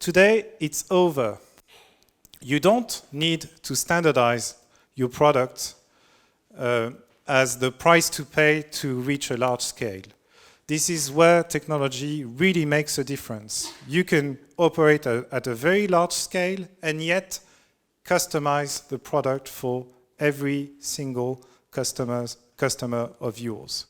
Today, it's over. You don't need to standardize your product as the price to pay to reach a large scale. This is where technology really makes a difference. You can operate at a very large scale and yet customize the product for every single customer of yours.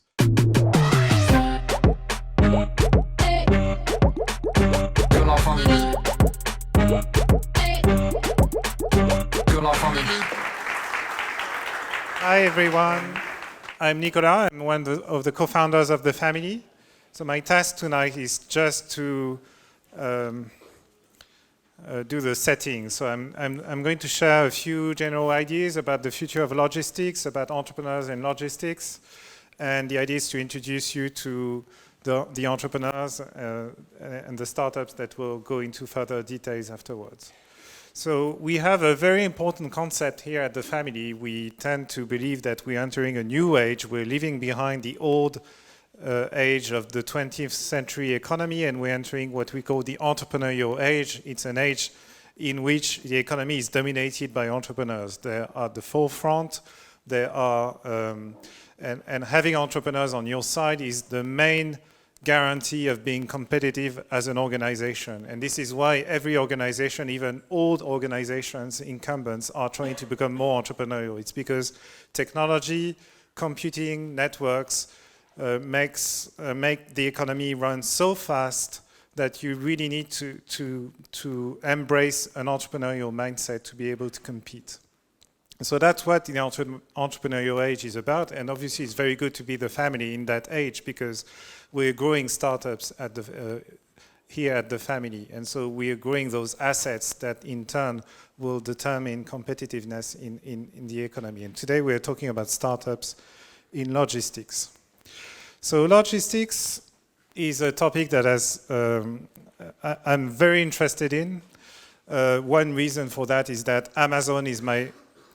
Hi everyone, I'm Nicolas. I'm one of the co-founders of the family. So my task tonight is just to do the setting. So I'm going to share a few general ideas about the future of logistics, about entrepreneurs and logistics. And the idea is to introduce you to the entrepreneurs and the startups that will go into further details afterwards. So we have a very important concept here at the family. We tend to believe that we're entering a new age. We're leaving behind the old age of the 20th century economy, and we're entering what we call the entrepreneurial age. It's an age in which the economy is dominated by entrepreneurs. They are at the forefront. They are, and having entrepreneurs on your side is the main guarantee of being competitive as an organization. And this is why every organization, even old organizations, incumbents, are trying to become more entrepreneurial. It's because technology, computing, networks make the economy run so fast that you really need to embrace an entrepreneurial mindset to be able to compete. So that's what the entrepreneurial age is about, and obviously it's very good to be the family in that age because we're growing startups at here at the family, and so we are growing those assets that in turn will determine competitiveness in the economy. And today we're talking about startups in logistics. So logistics is a topic that I'm very interested in. One reason for that is that Amazon is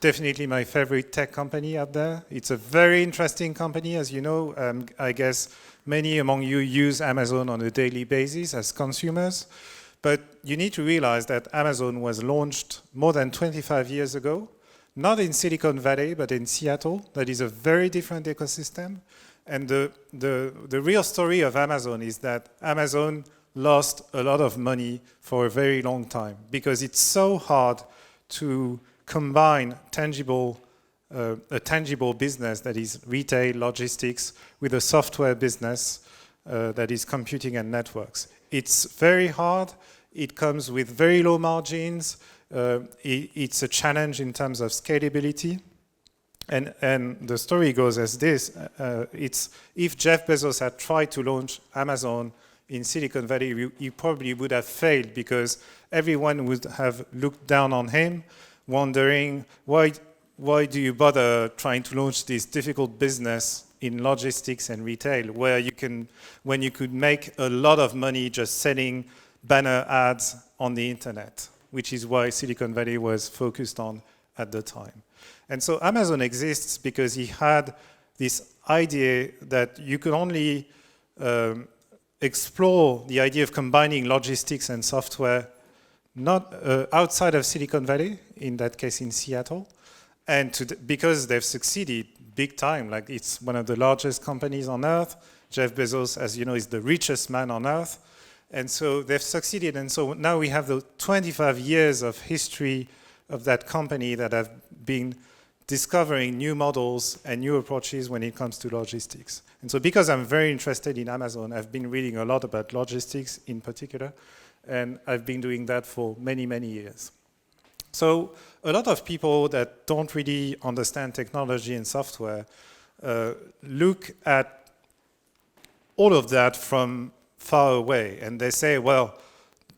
definitely my favorite tech company out there. It's a very interesting company, as you know. I guess many among you use Amazon on a daily basis as consumers. But you need to realize that Amazon was launched more than 25 years ago, not in Silicon Valley, but in Seattle. That is a very different ecosystem. And the real story of Amazon is that Amazon lost a lot of money for a very long time because it's so hard to combine a tangible business that is retail, logistics, with a software business that is computing and networks. It's very hard. It comes with very low margins. It's a challenge in terms of scalability. And the story goes as this. It's if Jeff Bezos had tried to launch Amazon in Silicon Valley, he probably would have failed because everyone would have looked down on him, wondering why do you bother trying to launch this difficult business in logistics and retail when you could make a lot of money just selling banner ads on the internet, which is why Silicon Valley was focused on at the time. And so Amazon exists because he had this idea that you could only explore the idea of combining logistics and software not outside of Silicon Valley, in that case in Seattle, and because they've succeeded big time, like it's one of the largest companies on earth. Jeff Bezos, as you know, is the richest man on earth, and so they've succeeded. And so now we have the 25 years of history of that company that have been discovering new models and new approaches when it comes to logistics. And so because I'm very interested in Amazon, I've been reading a lot about logistics in particular, and I've been doing that for many, many years. So a lot of people that don't really understand technology and software look at all of that from far away, and they say, well,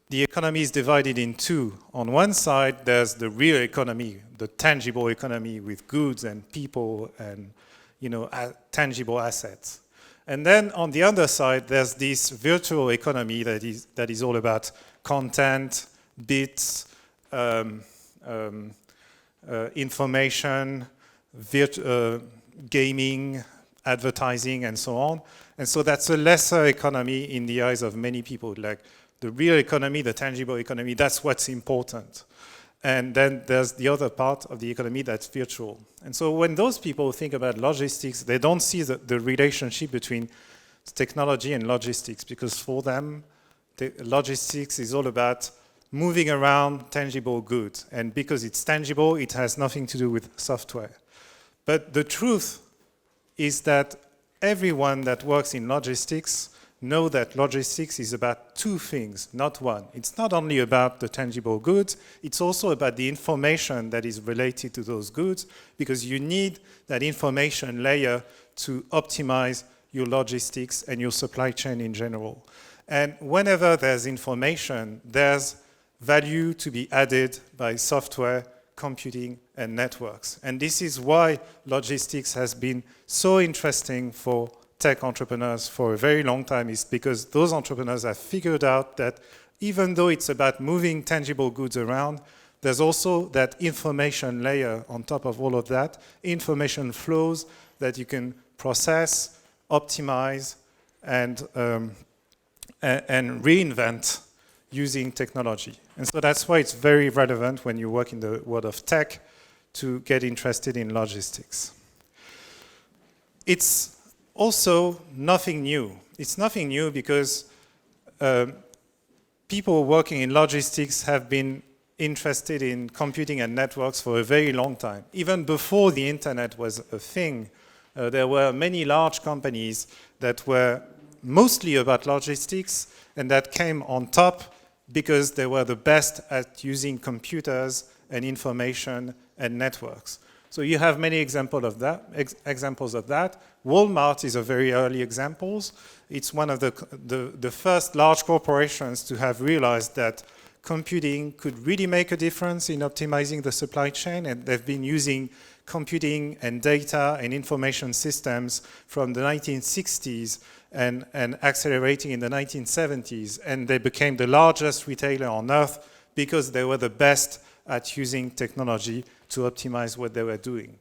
the economy is divided in two. On one side, there's the real economy, the tangible economy with goods and people and tangible assets. And then on the other side, there's this virtual economy that is all about content, bits, information, gaming, advertising, and so on. And so that's a lesser economy in the eyes of many people. Like the real economy, the tangible economy, that's what's important. And then there's the other part of the economy that's virtual. And so when those people think about logistics, they don't see the relationship between technology and logistics, because for them, logistics is all about moving around tangible goods. And because it's tangible, it has nothing to do with software. But the truth is that everyone that works in logistics know that logistics is about two things, not one. It's not only about the tangible goods, it's also about the information that is related to those goods, because you need that information layer to optimize your logistics and your supply chain in general. And whenever there's information, there's value to be added by software, computing, and networks. And this is why logistics has been so interesting for tech entrepreneurs for a very long time, is because those entrepreneurs have figured out that even though it's about moving tangible goods around, there's also that information layer on top of all of that, information flows that you can process, optimize, and reinvent using technology. And so that's why it's very relevant when you work in the world of tech to get interested in logistics. It's also nothing new. It's nothing new because people working in logistics have been interested in computing and networks for a very long time. Even before the internet was a thing, there were many large companies that were mostly about logistics and that came on top because they were the best at using computers and information and networks. So you have many examples of that. Walmart is a very early example. It's one of the first large corporations to have realized that computing could really make a difference in optimizing the supply chain, and they've been using computing and data and information systems from the 1960s and accelerating in the 1970s, and they became the largest retailer on earth because they were the best at using technology to optimize what they were doing.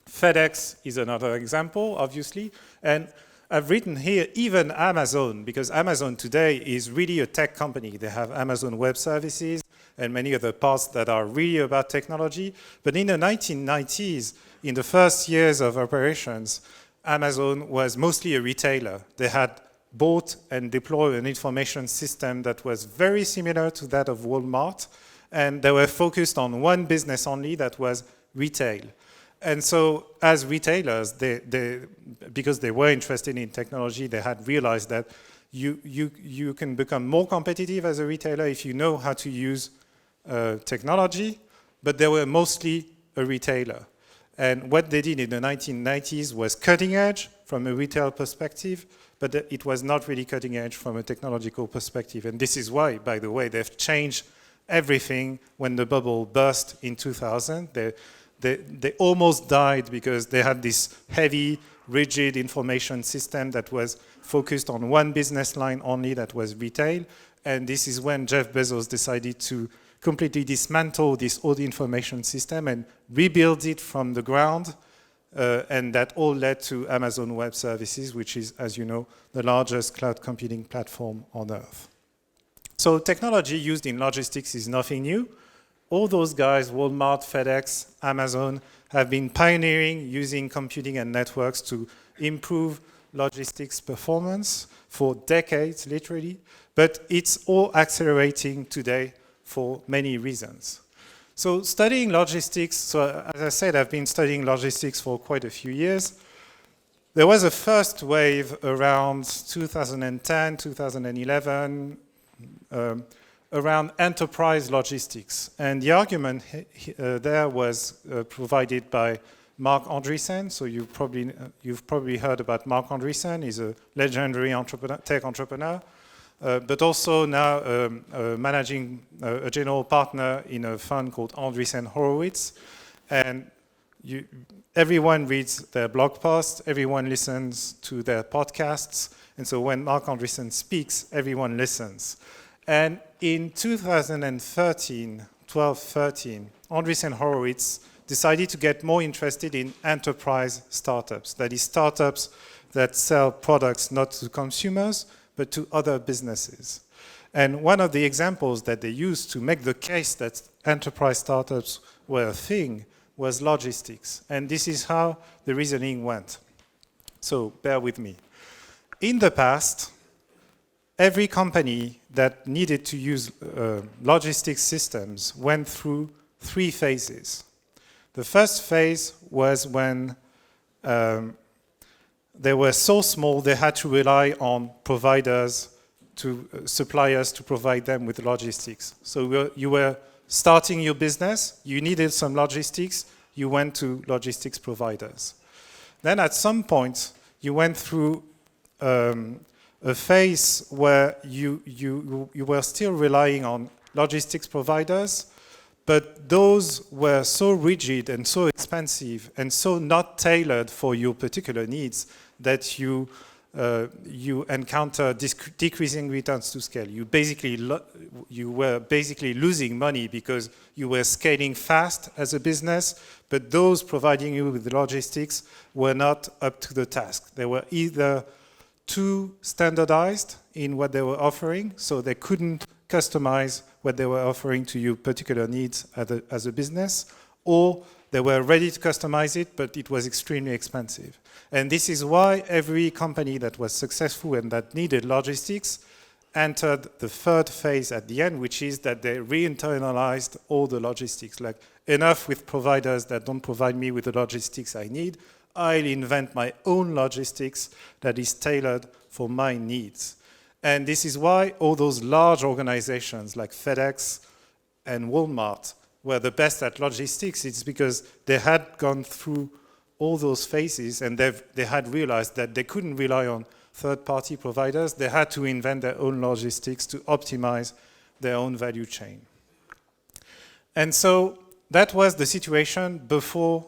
FedEx is another example, obviously, and I've written here even Amazon, because Amazon today is really a tech company. They have Amazon Web Services and many other parts that are really about technology. But in the 1990s, in the first years of operations, Amazon was mostly a retailer. They had bought and deployed an information system that was very similar to that of Walmart, and they were focused on one business only, that was retail. And so as retailers, because they were interested in technology, they had realized that you can become more competitive as a retailer if you know how to use technology, but they were mostly a retailer. And what they did in the 1990s was cutting edge from a retail perspective, but it was not really cutting edge from a technological perspective. And this is why, by the way, they've changed everything when the bubble burst in 2000. They almost died because they had this heavy, rigid information system that was focused on one business line only, that was retail. And this is when Jeff Bezos decided to completely dismantle this old information system and rebuild it from the ground. And that all led to Amazon Web Services, which is, as you know, the largest cloud computing platform on earth. So technology used in logistics is nothing new. All those guys, Walmart, FedEx, Amazon, have been pioneering using computing and networks to improve logistics performance for decades, literally. But it's all accelerating today for many reasons. So studying logistics, so as I said, I've been studying logistics for quite a few years. There was a first wave around 2010, 2011, around enterprise logistics. And the argument there was provided by Marc Andreessen. So you've probably heard about Marc Andreessen. He's a legendary tech entrepreneur, but also now managing a general partner in a fund called Andreessen Horowitz. And everyone reads their blog posts, everyone listens to their podcasts. And so when Marc Andreessen speaks, everyone listens. And in 2013, Andreessen Horowitz decided to get more interested in enterprise startups. That is, startups that sell products not to consumers, but to other businesses. And one of the examples that they used to make the case that enterprise startups were a thing was logistics. And this is how the reasoning went. So bear with me. In the past, every company that needed to use logistics systems went through 3 phases. The first phase was when they were so small they had to rely on suppliers to provide them with logistics. So you were starting your business, you needed some logistics, you went to logistics providers. Then at some point, you went through a phase where you were still relying on logistics providers, but those were so rigid and so expensive and so not tailored for your particular needs that you encounter decreasing returns to scale. You were basically losing money because you were scaling fast as a business, but those providing you with logistics were not up to the task. They were either too standardized in what they were offering, so they couldn't customize what they were offering to your particular needs as a business, or they were ready to customize it, but it was extremely expensive. And this is why every company that was successful and that needed logistics entered the 3rd phase at the end, which is that they re-internalized all the logistics. Like, enough with providers that don't provide me with the logistics I need. I'll invent my own logistics that is tailored for my needs. And this is why all those large organizations like FedEx and Walmart were the best at logistics. It's because they had gone through all those phases and they had realized that they couldn't rely on third-party providers. They had to invent their own logistics to optimize their own value chain. And so that was the situation before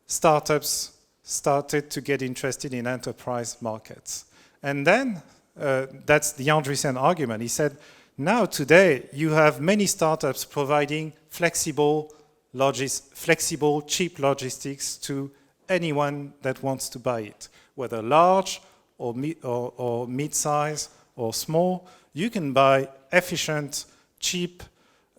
startups started to get interested in enterprise markets. And then, that's the Andreessen argument. He said, now today, you have many startups providing flexible, cheap logistics to anyone that wants to buy it. Whether large or mid-size or small, you can buy efficient, cheap,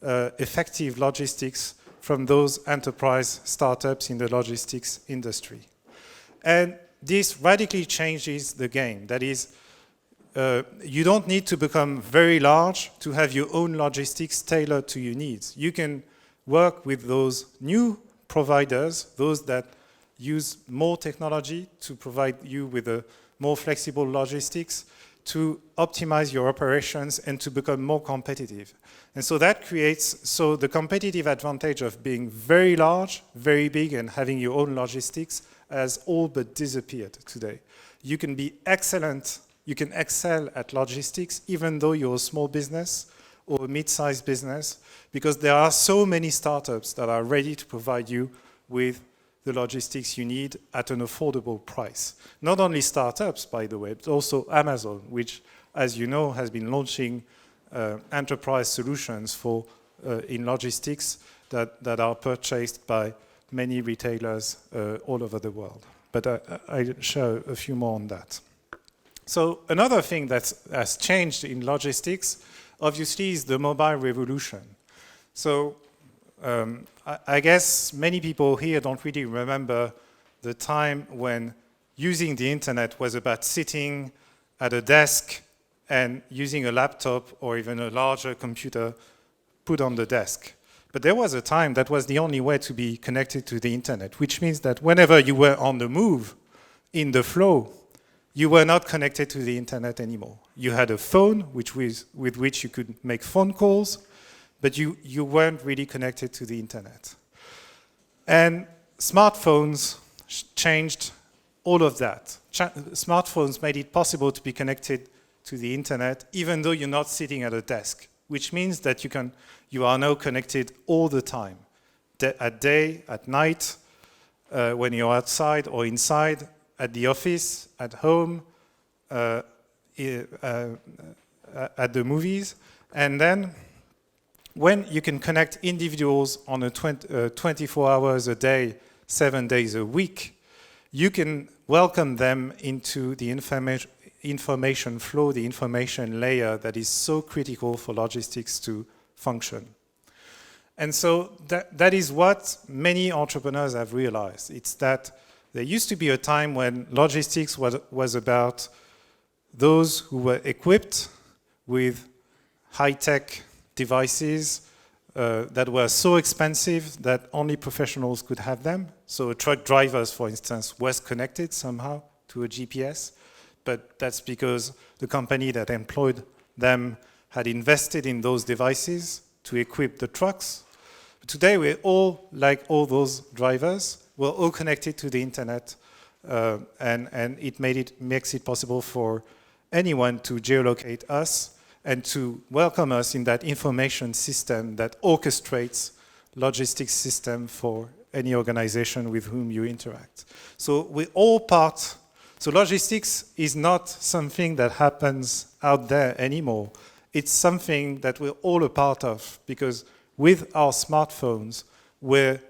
effective logistics from those enterprise startups in the logistics industry. And this radically changes the game. That is, you don't need to become very large to have your own logistics tailored to your needs. You can work with those new providers, those that use more technology to provide you with a more flexible logistics, to optimize your operations and to become more competitive. And so that creates the competitive advantage of being very large, very big, and having your own logistics has all but disappeared today. You can be excellent, you can excel at logistics even though you're a small business or a mid-sized business, because there are so many startups that are ready to provide you with the logistics you need at an affordable price. Not only startups, by the way, but also Amazon, which, as you know, has been launching enterprise solutions in logistics that are purchased by many retailers all over the world. But I'll share a few more on that. So another thing that has changed in logistics, obviously, is the mobile revolution. So I guess many people here don't really remember the time when using the internet was about sitting at a desk and using a laptop or even a larger computer put on the desk. But there was a time that was the only way to be connected to the internet, which means that whenever you were on the move, in the flow, you were not connected to the internet anymore. You had a phone with which you could make phone calls, but you weren't really connected to the internet. And smartphones changed all of that. Smartphones made it possible to be connected to the internet even though you're not sitting at a desk, which means that you are now connected all the time, at day, at night, when you're outside or inside, at the office, at home, at the movies. And then when you can connect individuals on a 24 hours a day, 7 days a week, you can welcome them into the information flow, the information layer that is so critical for logistics to function. And so that is what many entrepreneurs have realized. It's that there used to be a time when logistics was about those who were equipped with high-tech devices that were so expensive that only professionals could have them. So truck drivers, for instance, was connected somehow to a GPS, but that's because the company that employed them had invested in those devices to equip the trucks. Today, we're all, like all those drivers, we're all connected to the internet, and it makes it possible for anyone to geolocate us and to welcome us in that information system that orchestrates logistics system for any organization with whom you interact. So we're all part. So logistics is not something that happens out there anymore. It's something that we're all a part of, because with our smartphones, we've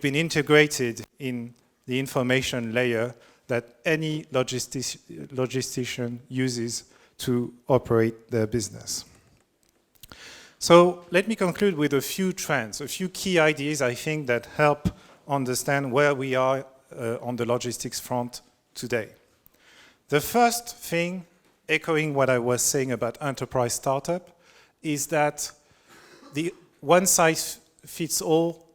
been integrated in the information layer that any logistician uses to operate their business. So let me conclude with a few trends, a few key ideas, I think, that help understand where we are on the logistics front today. The first thing, echoing what I was saying about enterprise startup, is that the one-size-fits-all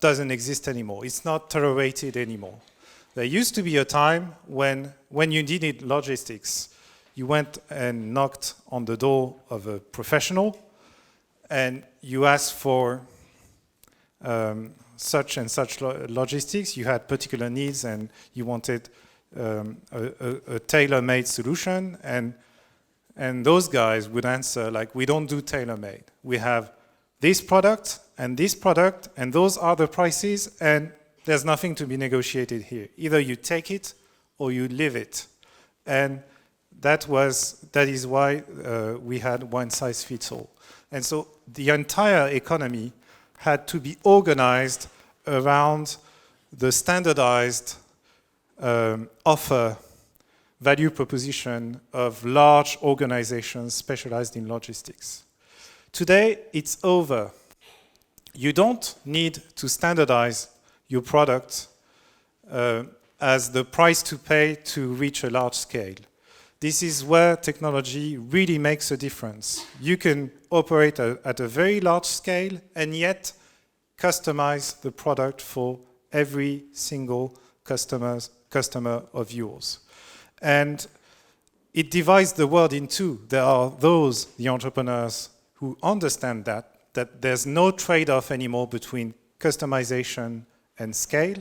doesn't exist anymore. It's not tolerated anymore. There used to be a time when you needed logistics, you went and knocked on the door of a professional and you asked for such and such logistics. You had particular needs and you wanted a tailor-made solution, and those guys would answer like, we don't do tailor-made. We have this product, and those are the prices, and there's nothing to be negotiated here. Either you take it or you leave it. And that is why we had one size fits all. And so the entire economy had to be organized around the standardized offer value proposition of large organizations specialized in logistics. Today, it's over. You don't need to standardize your product as the price to pay to reach a large scale. This is where technology really makes a difference. You can operate at a very large scale and yet customize the product for every single customer of yours. And it divides the world in two. There are those, the entrepreneurs, who understand that there's no trade-off anymore between customization and scale.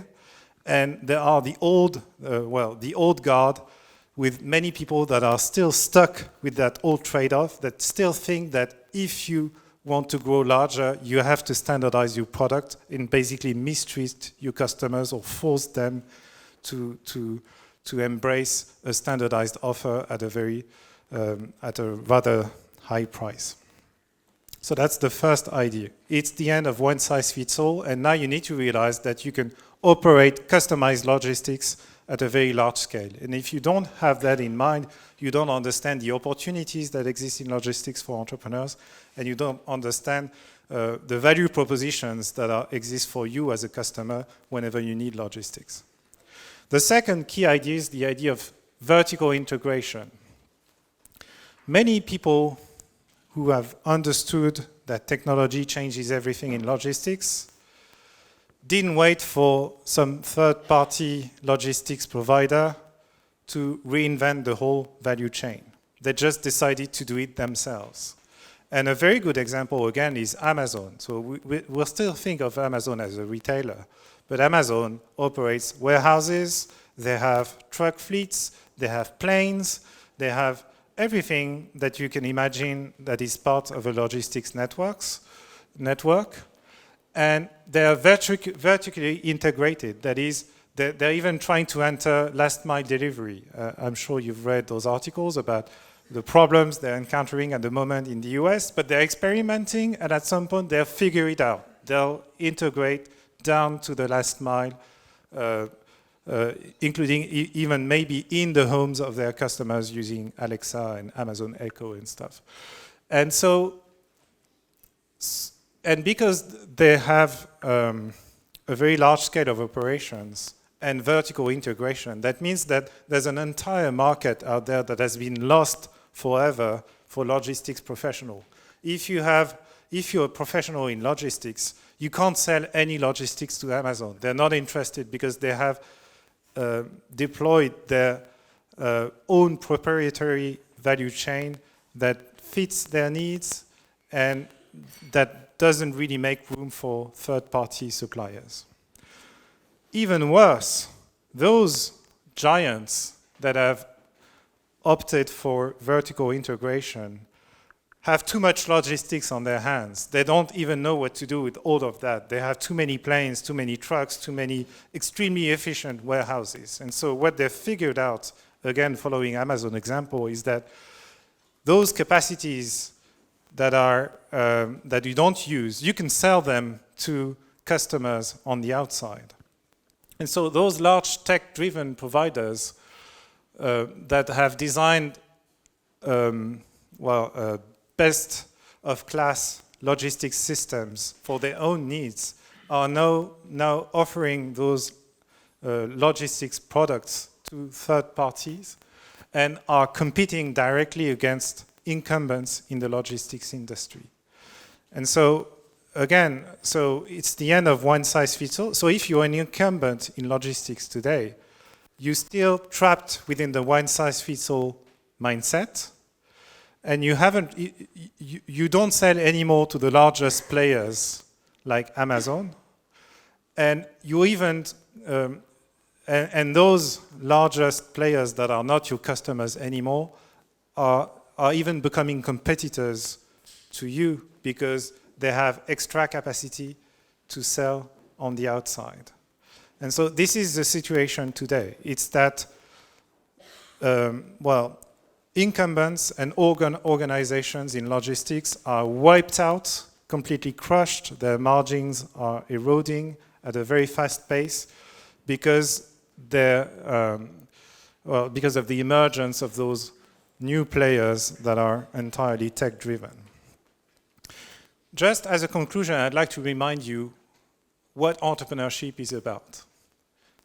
And there are the old guard, with many people that are still stuck with that old trade-off, that still think that if you want to grow larger, you have to standardize your product and basically mistreat your customers or force them to embrace a standardized offer at a rather high price. So that's the first idea. It's the end of one size fits all, and now you need to realize that you can operate customized logistics at a very large scale. And if you don't have that in mind, you don't understand the opportunities that exist in logistics for entrepreneurs, and you don't understand the value propositions that exist for you as a customer whenever you need logistics. The second key idea is the idea of vertical integration. Many people who have understood that technology changes everything in logistics didn't wait for some third-party logistics provider to reinvent the whole value chain. They just decided to do it themselves. And a very good example, again, is Amazon. So we'll still think of Amazon as a retailer, but Amazon operates warehouses, they have truck fleets, they have planes, they have everything that you can imagine that is part of a logistics network. And they are vertically integrated. That is, they're even trying to enter last mile delivery. I'm sure you've read those articles about the problems they're encountering at the moment in the US, but they're experimenting, and at some point they'll figure it out. They'll integrate down to the last mile including even maybe in the homes of their customers using Alexa and Amazon Echo and stuff. And so, and because they have a very large scale of operations and vertical integration, that means that there's an entire market out there that has been lost forever for logistics professional. If you're a professional in logistics, you can't sell any logistics to Amazon. They're not interested because they have deployed their own proprietary value chain that fits their needs and that doesn't really make room for third-party suppliers. Even worse, those giants that have opted for vertical integration have too much logistics on their hands. They don't even know what to do with all of that. They have too many planes, too many trucks, too many extremely efficient warehouses. And so what they've figured out, again, following Amazon example, is that those capacities that you don't use, you can sell them to customers on the outside. And so those large tech-driven providers that have designed best of class logistics systems for their own needs are now offering those logistics products to third parties and are competing directly against incumbents in the logistics industry. And so again, so it's the end of one size fits all. So if you're an incumbent in logistics today, you're still trapped within the one size fits all mindset. And you don't sell anymore to the largest players like Amazon, and you even and those largest players that are not your customers anymore are even becoming competitors to you because they have extra capacity to sell on the outside. And so this is the situation today. It's that incumbents and organizations in logistics are wiped out, completely crushed. Their margins are eroding at a very fast pace because because of the emergence of those new players that are entirely tech-driven. Just as a conclusion, I'd like to remind you what entrepreneurship is about.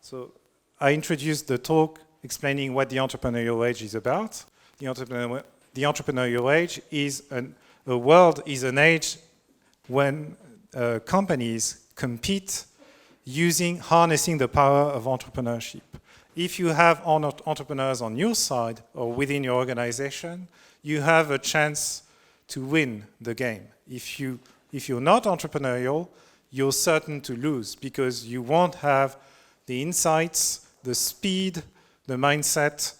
So I introduced the talk explaining what the entrepreneurial age is about. The entrepreneurial age is an age when companies compete harnessing the power of entrepreneurship. If you have entrepreneurs on your side or within your organization, you have a chance to win the game. If you're not entrepreneurial, you're certain to lose because you won't have the insights, the speed, the mindset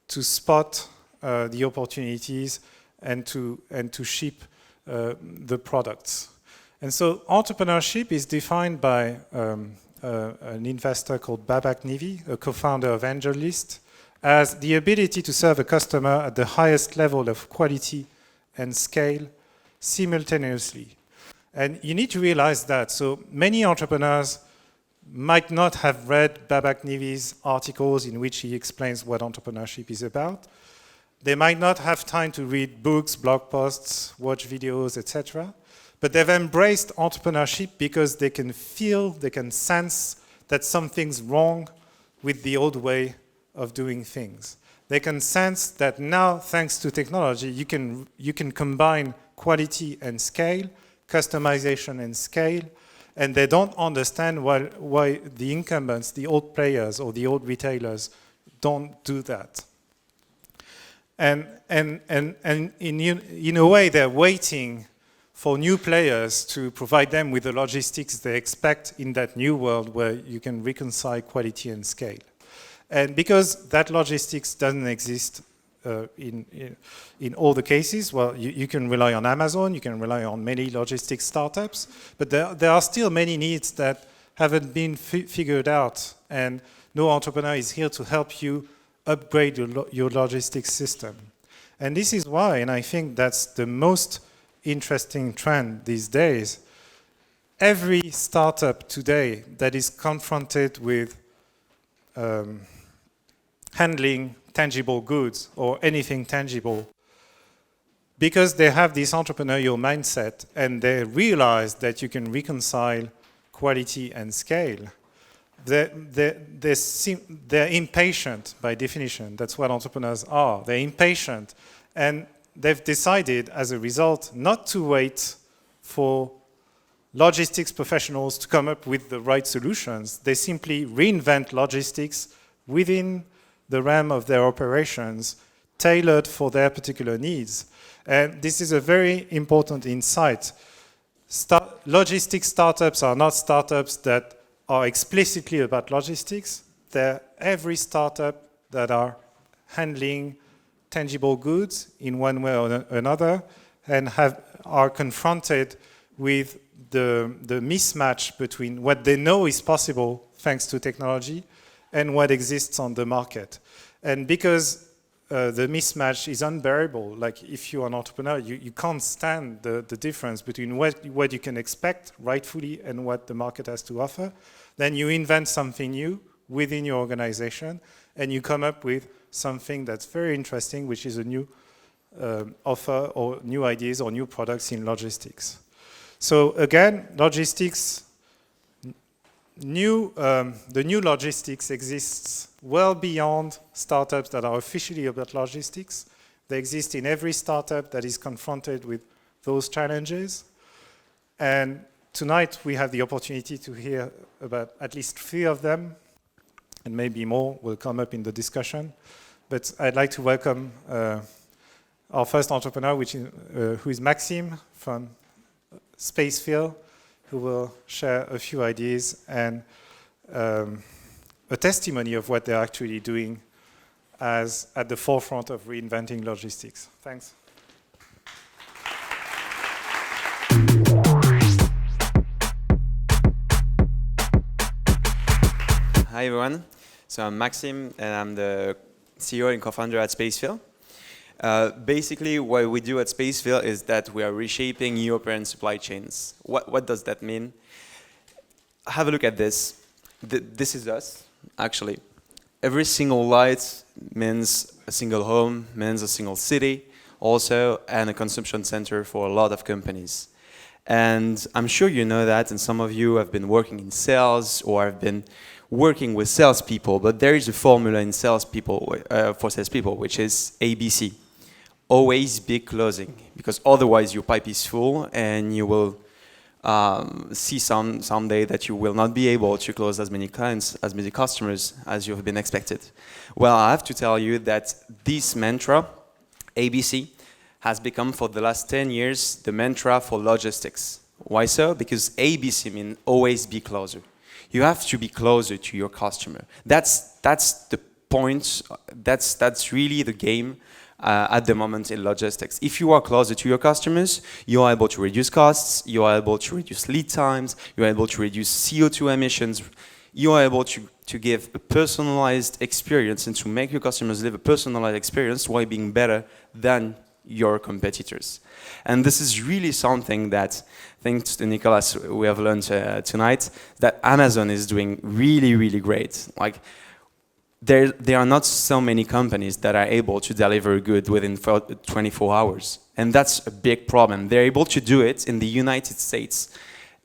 to spot the opportunities and to ship the products. And so entrepreneurship is defined by an investor called Babak Nivi, a co-founder of AngelList, as the ability to serve a customer at the highest level of quality and scale simultaneously. And you need to realize that. So many entrepreneurs might not have read Babak Nivi's articles in which he explains what entrepreneurship is about. They might not have time to read books, blog posts, watch videos, etc. But they've embraced entrepreneurship because they can feel, they can sense that something's wrong with the old way of doing things. They can sense that now, thanks to technology, you can combine quality and scale, customization and scale, and they don't understand why the incumbents, the old players or the old retailers don't do that. And in a way, they're waiting for new players to provide them with the logistics they expect in that new world where you can reconcile quality and scale. And because that logistics doesn't exist in all the cases, well, you can rely on Amazon, you can rely on many logistics startups, but there are still many needs that haven't been figured out, and no entrepreneur is here to help you upgrade your logistics system. And this is why, and I think that's the most interesting trend these days, every startup today that is confronted with handling tangible goods or anything tangible, because they have this entrepreneurial mindset and they realize that you can reconcile quality and scale, they're impatient by definition. That's what entrepreneurs are. They're impatient. And they've decided, as a result, not to wait for logistics professionals to come up with the right solutions. They simply reinvent logistics within the realm of their operations, tailored for their particular needs. And this is a very important insight. Logistics startups are not startups that are explicitly about logistics. They're every startup that are handling tangible goods in one way or another and are confronted with the mismatch between what they know is possible thanks to technology and what exists on the market. And because the mismatch is unbearable, like if you're an entrepreneur, you can't stand the difference between what you can expect rightfully and what the market has to offer, then you invent something new within your organization and you come up with something that's very interesting, which is a new offer or new ideas or new products in logistics. So again, logistics, the new logistics exists well beyond startups that are officially about logistics. They exist in every startup that is confronted with those challenges. And tonight we have the opportunity to hear about at least 3 of them, and maybe more will come up in the discussion. But I'd like to welcome our first entrepreneur, who is Maxime from SpaceFill, who will share a few ideas and a testimony of what they're actually doing as at the forefront of reinventing logistics. Thanks. Hi everyone. So I'm Maxime and I'm the CEO and co-founder at SpaceFill. Basically, what we do at SpaceFill is that we are reshaping European supply chains. What does that mean? Have a look at this. This is us, actually. Every single light means a single home, means a single city, also, and a consumption center for a lot of companies. And I'm sure you know that, and some of you have been working in sales or have been working with salespeople, but there is a formula in salespeople for salespeople, which is ABC. Always be closing, because otherwise your pipe is full and you will see someday that you will not be able to close as many clients, as many customers as you have been expected. Well, I have to tell you that this mantra, ABC, has become for the last 10 years the mantra for logistics. Why so? Because ABC means always be closer. You have to be closer to your customer. That's the point. That's really the game at the moment in logistics. If you are closer to your customers, you are able to reduce costs, you are able to reduce lead times, you are able to reduce CO2 emissions, you are able to give a personalized experience and to make your customers live a personalized experience while being better than your competitors. And this is really something that, thanks to Nicolas, we have learned tonight, that Amazon is doing really, really great. Like, there are not so many companies that are able to deliver good within 24 hours. And that's a big problem. They're able to do it in the United States.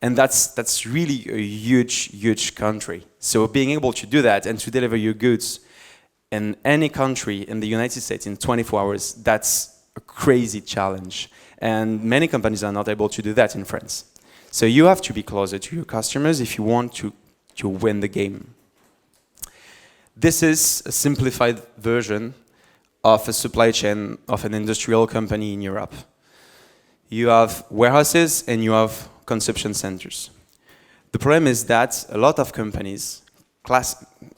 And that's really a huge, huge country. So being able to do that and to deliver your goods in any country in the United States in 24 hours, that's a crazy challenge. And many companies are not able to do that in France. So you have to be closer to your customers if you want to win the game. This is a simplified version of a supply chain of an industrial company in Europe. You have warehouses and you have consumption centers. The problem is that a lot of companies,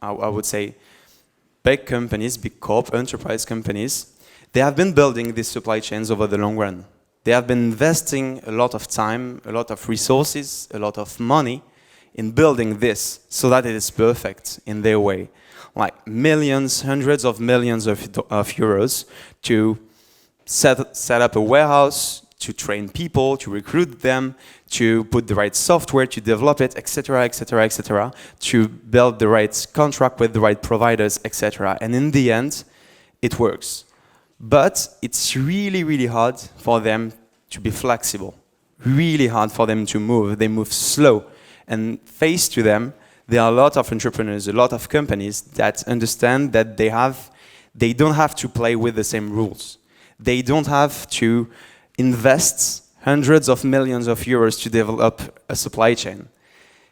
I would say big companies, big corp, enterprise companies, they have been building these supply chains over the long run. They have been investing a lot of time, a lot of resources, a lot of money in building this so that it is perfect in their way. Like millions, hundreds of millions of euros to set up a warehouse, to train people, to recruit them, to put the right software, to develop it, etc., etc., etc., to build the right contract with the right providers, etc. And in the end, it works. But it's really, really hard for them to be flexible, really hard for them to move. They move slow. And face to them, there are a lot of entrepreneurs, a lot of companies that understand that they don't have to play with the same rules. They don't have to invest hundreds of millions of euros to develop a supply chain.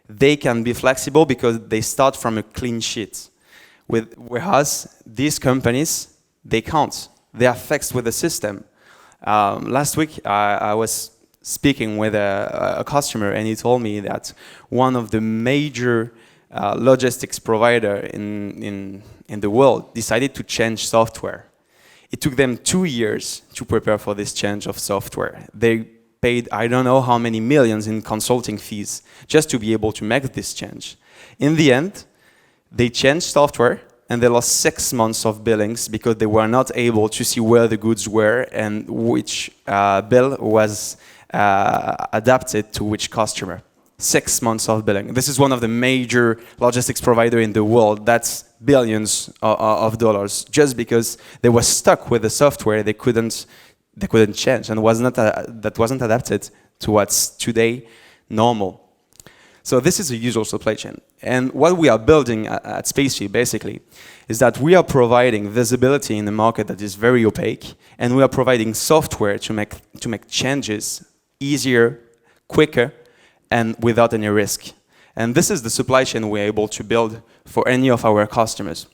They can be flexible because they start from a clean sheet. Whereas these companies, they can't. They are fixed with the system. Last week, I was speaking with a customer, and he told me that one of the major logistics provider in the world decided to change software. It took them 2 years to prepare for this change of software. They paid I don't know how many millions in consulting fees just to be able to make this change. In the end, they changed software and they lost 6 months of billings because they were not able to see where the goods were and which bill was adapted to which customer. 6 months of billing. This is one of the major logistics provider in the world. That's billions of dollars just because they were stuck with the software they couldn't change and that wasn't adapted to what's today normal. So this is a usual supply chain. And what we are building at SpaceFill basically is that we are providing visibility in the market that is very opaque, and we are providing software to make changes easier, quicker, and without any risk. And this is the supply chain we're able to build for any of our customers.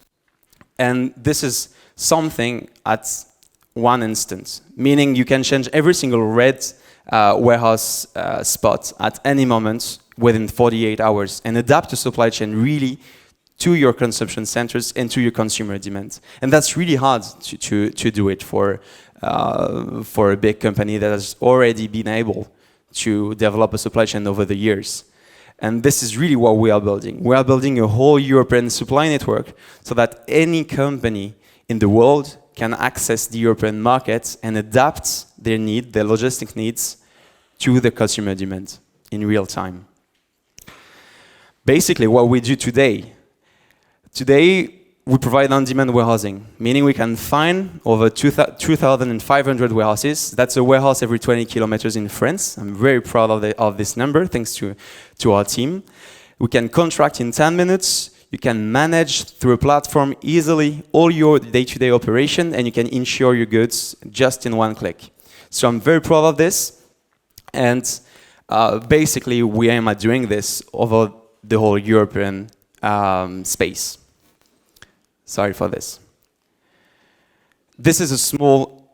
And this is something at one instance, meaning you can change every single red warehouse spot at any moment within 48 hours and adapt the supply chain really to your consumption centers and to your consumer demand. And that's really hard to do it for a big company that has already been able to develop a supply chain over the years. And this is really what we are building. We are building a whole European supply network so that any company in the world can access the European market and adapt their logistic needs to the consumer demand in real time. Basically, what we do today we provide on-demand warehousing, meaning we can find over 2,500 warehouses. That's a warehouse every 20 kilometers in France. I'm very proud of this number, thanks to our team. We can contract in 10 minutes. You can manage through a platform easily all your day-to-day operation, and you can insure your goods just in one click. So I'm very proud of this. And basically, we aim at doing this over the whole European space. Sorry for this. This is a small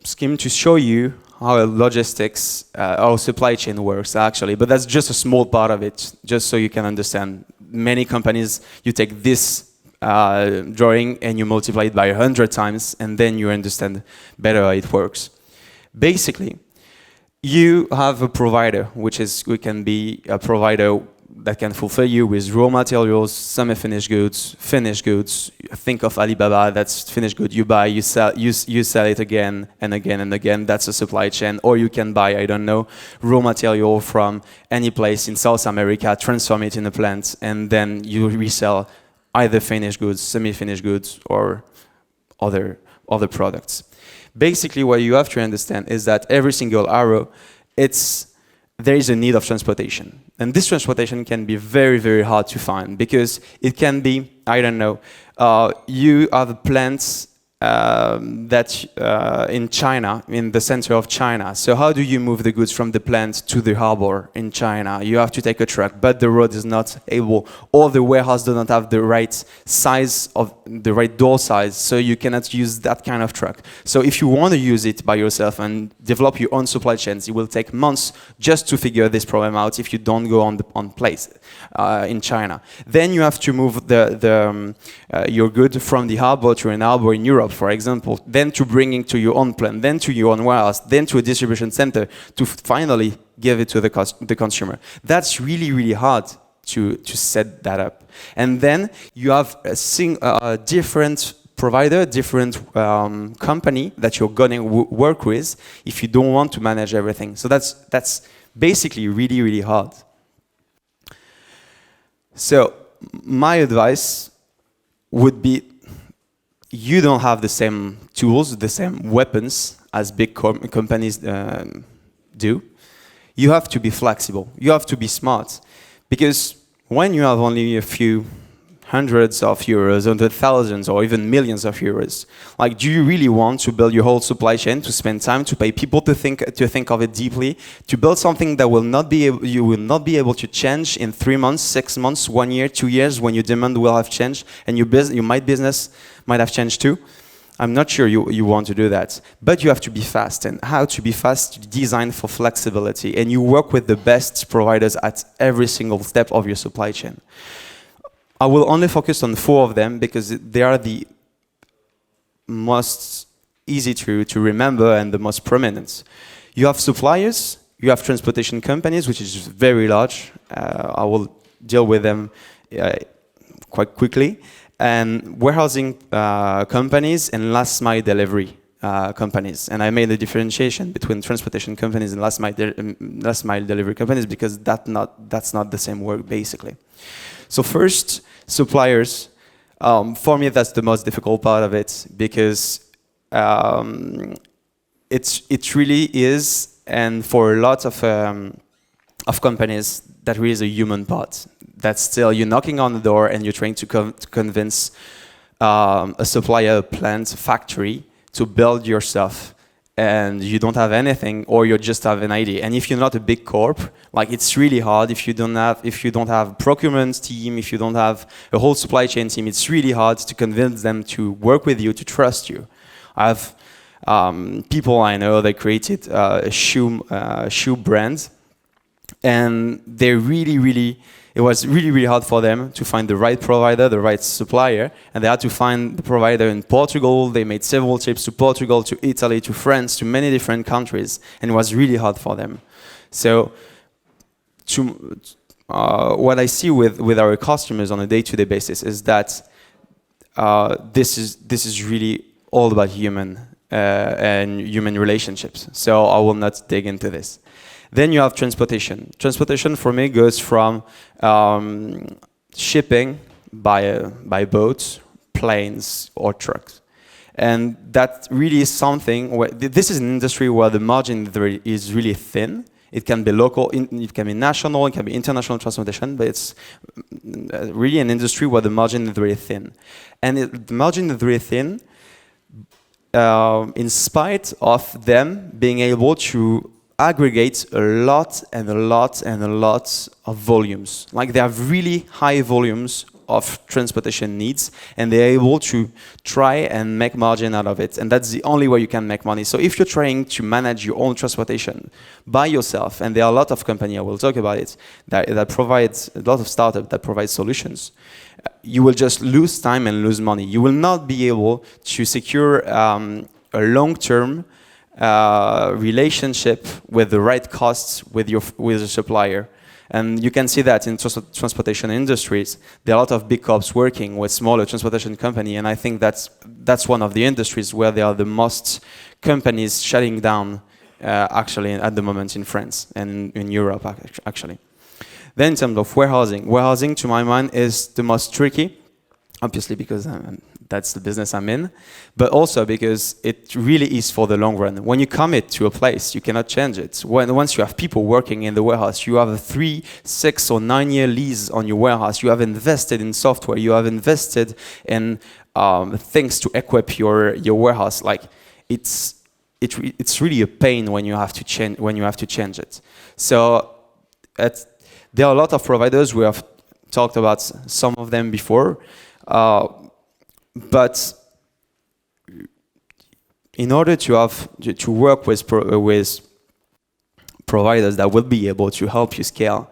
scheme to show you how logistics, our supply chain works actually, but that's just a small part of it, just so you can understand. Many companies, you take this drawing and you multiply it by 100 times, and then you understand better how it works. Basically, you have a provider, we can be a provider that can fulfill you with raw materials, semi-finished goods, finished goods. Think of Alibaba, that's finished good. You buy, you sell it again and again and again. That's a supply chain. Or you can buy, I don't know, raw material from any place in South America, transform it in a plant, and then you resell either finished goods, semi-finished goods, or other products. Basically, what you have to understand is that every single arrow, there is a need of transportation. And this transportation can be very, very hard to find because it can be, I don't know, you have plants in China, in the center of China. So how do you move the goods from the plant to the harbor in China? You have to take a truck, but the road is not able, or the warehouse does not have the right size of the right door size, so you cannot use that kind of truck. So if you want to use it by yourself and develop your own supply chains, it will take months just to figure this problem out if you don't go on place in China. Then you have to move your good from the harbor to an harbor in Europe, for example, then to bringing to your own plant, then to your own warehouse, then to a distribution center to finally give it to the consumer. That's really, really hard to set that up. And then you have different provider, different company that you're going to work with if you don't want to manage everything. So that's basically really, really hard. So my advice would be, you don't have the same tools, the same weapons as big companies do. You have to be flexible. You have to be smart. Because when you have only a few hundreds of euros, or thousands, or even millions of euros, like, do you really want to build your whole supply chain, to spend time, to pay people to think of it deeply, to build something that will not be able, you will not be able to change in 3 months, 6 months, 1 year, 2 years, when your demand will have changed and your business might have changed too? I'm not sure you want to do that, but you have to be fast. And how to be fast? You design for flexibility, and you work with the best providers at every single step of your supply chain. I will only focus on 4 of them because they are the most easy to remember and the most prominent. You have suppliers, you have transportation companies, which is very large. I will deal with them quite quickly. And warehousing companies and last mile delivery companies. And I made a differentiation between transportation companies and last mile delivery companies because that's not the same work, basically. So first, suppliers. For me, that's the most difficult part of it because it really is, and for a lot of companies, that really is a human part. That's still, you're knocking on the door and you're trying to convince a supplier, a plant, a factory to build your stuff, and you don't have anything, or you just have an idea. And if you're not a big corp, like, it's really hard. If you don't have a procurement team, if you don't have a whole supply chain team, it's really hard to convince them to work with you, to trust you. I have people I know, they created a shoe brand, and it was really, really hard for them to find the right provider, the right supplier, and they had to find the provider in Portugal. They made several trips to Portugal, to Italy, to France, to many different countries, and it was really hard for them. So what I see with our customers on a day-to-day basis is that this is really all about human and human relationships. So I will not dig into this. Then you have transportation. Transportation for me goes from shipping by boats, planes, or trucks. And that really is something where this is an industry where the margin is really thin. It can be local, it can be national, it can be international transportation, but it's really an industry where the margin is very thin. And the margin is very thin in spite of them being able to aggregate a lot and a lot and a lot of volumes. Like, they have really high volumes of transportation needs, and they're able to try and make margin out of it. And that's the only way you can make money. So if you're trying to manage your own transportation by yourself, and there are a lot of companies, I will talk about it, that provides a lot of startups that provide solutions, you will just lose time and lose money. You will not be able to secure a long-term relationship with the right costs with the supplier. And you can see that in transportation industries. There are a lot of big corps working with smaller transportation companies, and I think that's one of the industries where there are the most companies shutting down actually at the moment in France and in Europe actually. Then in terms of warehousing to my mind is the most tricky, obviously because that's the business I'm in, but also because it really is for the long run. When you commit to a place, you cannot change it. Once you have people working in the warehouse, you have a 3, 6, or 9 year lease on your warehouse. You have invested in software. You have invested in things to equip your warehouse. Like, it's really a pain when you have to change it. So there are a lot of providers. We have talked about some of them before. But in order to work with providers that will be able to help you scale,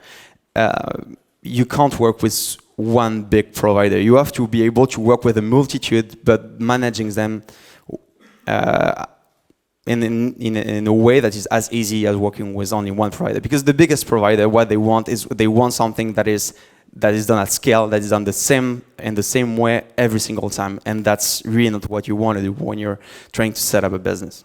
you can't work with one big provider. You have to be able to work with a multitude, but managing them in a way that is as easy as working with only one provider. Because the biggest provider, what they want is they want something that is that is done at scale, that is done in the same way every single time. And that's really not what you want to do when you're trying to set up a business.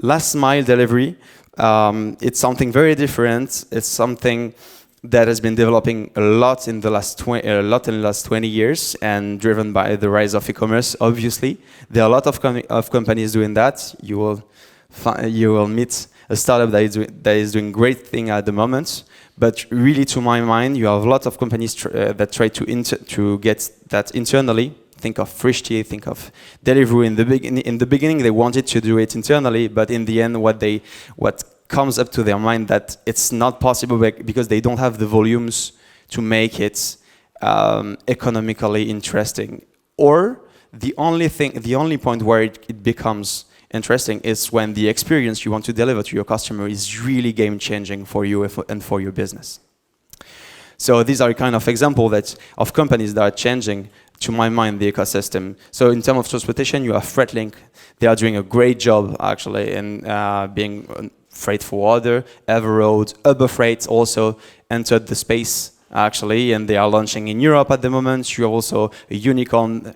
Last mile delivery, it's something very different. It's something that has been developing a lot in the last 20 years, and driven by the rise of e-commerce. Obviously, there are a lot of companies doing that. You will meet a startup that is doing great thing at the moment. But really, to my mind, you have a lot of companies that try to get that internally. Think of Frishti, think of Deliveroo. In the beginning, they wanted to do it internally, but in the end, what comes up to their mind that it's not possible because they don't have the volumes to make it economically interesting. Or the only point where it becomes interesting is when the experience you want to deliver to your customer is really game-changing for you and for your business. So these are kind of examples of companies that are changing, to my mind, the ecosystem. So in terms of transportation, you have Freightlink. They are doing a great job, actually, in being freight forwarder. Everroad, Uber Freight also entered the space, actually, and they are launching in Europe at the moment. You have also a unicorn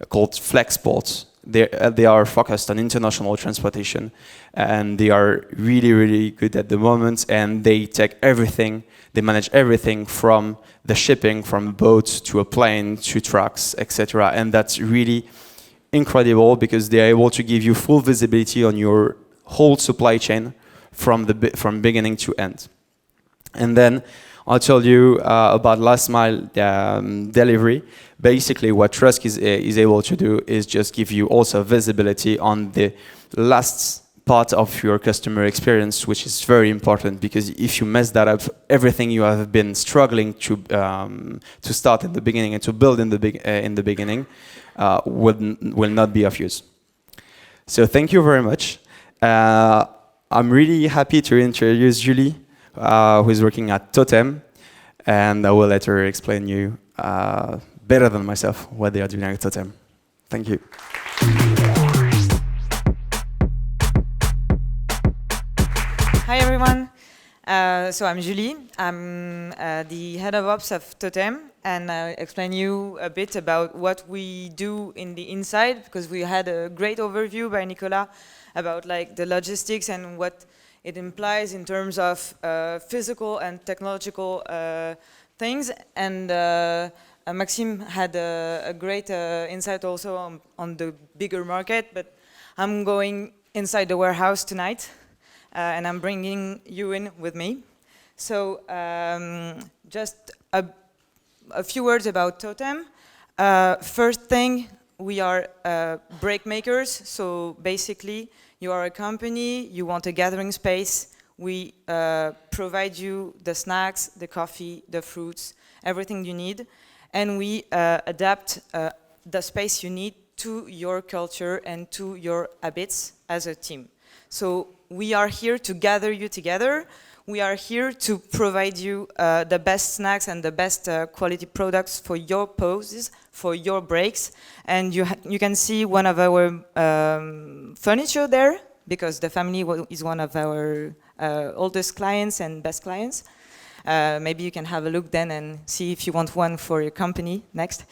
called Flexport. They are focused on international transportation, and they are really, really good at the moment, and they take everything, they manage everything from the shipping, from a boat to a plane to trucks, etc. And that's really incredible because they are able to give you full visibility on your whole supply chain from beginning to end. And then I'll tell you about last mile delivery. Basically, what Trusk is able to do is just give you also visibility on the last part of your customer experience, which is very important, because if you mess that up, everything you have been struggling to start in the beginning and to build in the beginning will not be of use. So thank you very much. I'm really happy to introduce Julie, who is working at Totem, and I will let her explain you better than myself what they are doing at Totem. Thank you. Hi everyone. So I'm Julie. I'm the head of ops of Totem, and I'll explain you a bit about what we do in the inside, because we had a great overview by Nicolas about like the logistics and what it implies in terms of physical and technological things. And Maxime had a great insight also on the bigger market, but I'm going inside the warehouse tonight. And I'm bringing you in with me. So just a few words about Totem. First thing, we are break makers. So basically, you are a company, you want a gathering space. We provide you the snacks, the coffee, the fruits, everything you need. And we adapt the space you need to your culture and to your habits as a team. So we are here to gather you together. We are here to provide you the best snacks and the best quality products for your pauses, for your breaks. And you can see one of our furniture there, because the family is one of our oldest clients and best clients. Maybe you can have a look then and see if you want one for your company next.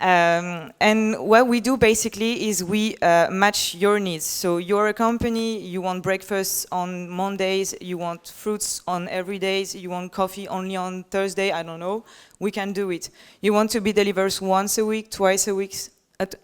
And what we do basically is we match your needs. So you're a company, you want breakfast on Mondays, you want fruits on every days, you want coffee only on Thursday, I don't know, we can do it. You want to be delivered once a week, twice a week,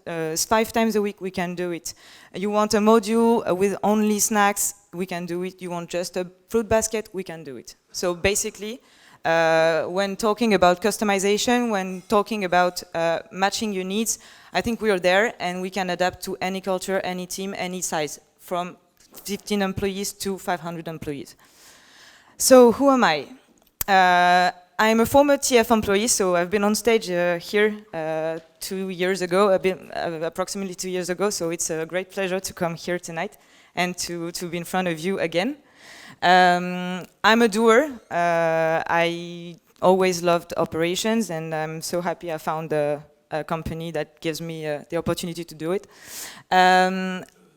5 times a week, we can do it. You want a module with only snacks, we can do it. You want just a fruit basket, we can do it. So basically, when talking about customization, when talking about matching your needs, I think we are there and we can adapt to any culture, any team, any size, from 15 employees to 500 employees. So who am I? I'm a former TF employee, so I've been on stage here 2 years ago, approximately 2 years ago, so it's a great pleasure to come here tonight and to be in front of you again. I'm a doer. I always loved operations, and I'm so happy I found a company that gives me the opportunity to do it.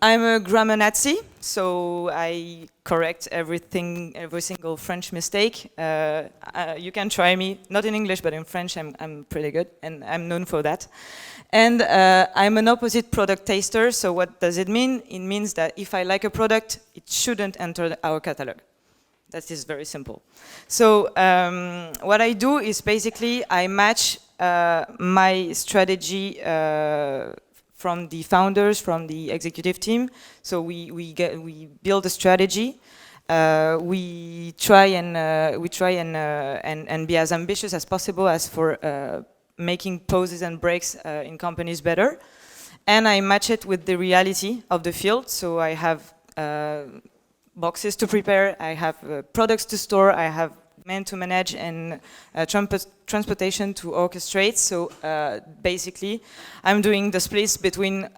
I'm a grammar Nazi, so I correct everything, every single French mistake. You can try me, not in English, but in French I'm pretty good, and I'm known for that. And I'm an opposite product taster, so what does it mean? It means that if I like a product, it shouldn't enter our catalog. That is very simple. So what I do is basically I match my strategy from the founders, from the executive team. So we build a strategy. We try and be as ambitious as possible as for making pauses and breaks in companies better. And I match it with the reality of the field. So I have boxes to prepare, I have products to store, I have men to manage, and transportation to orchestrate. So basically, I'm doing the splits between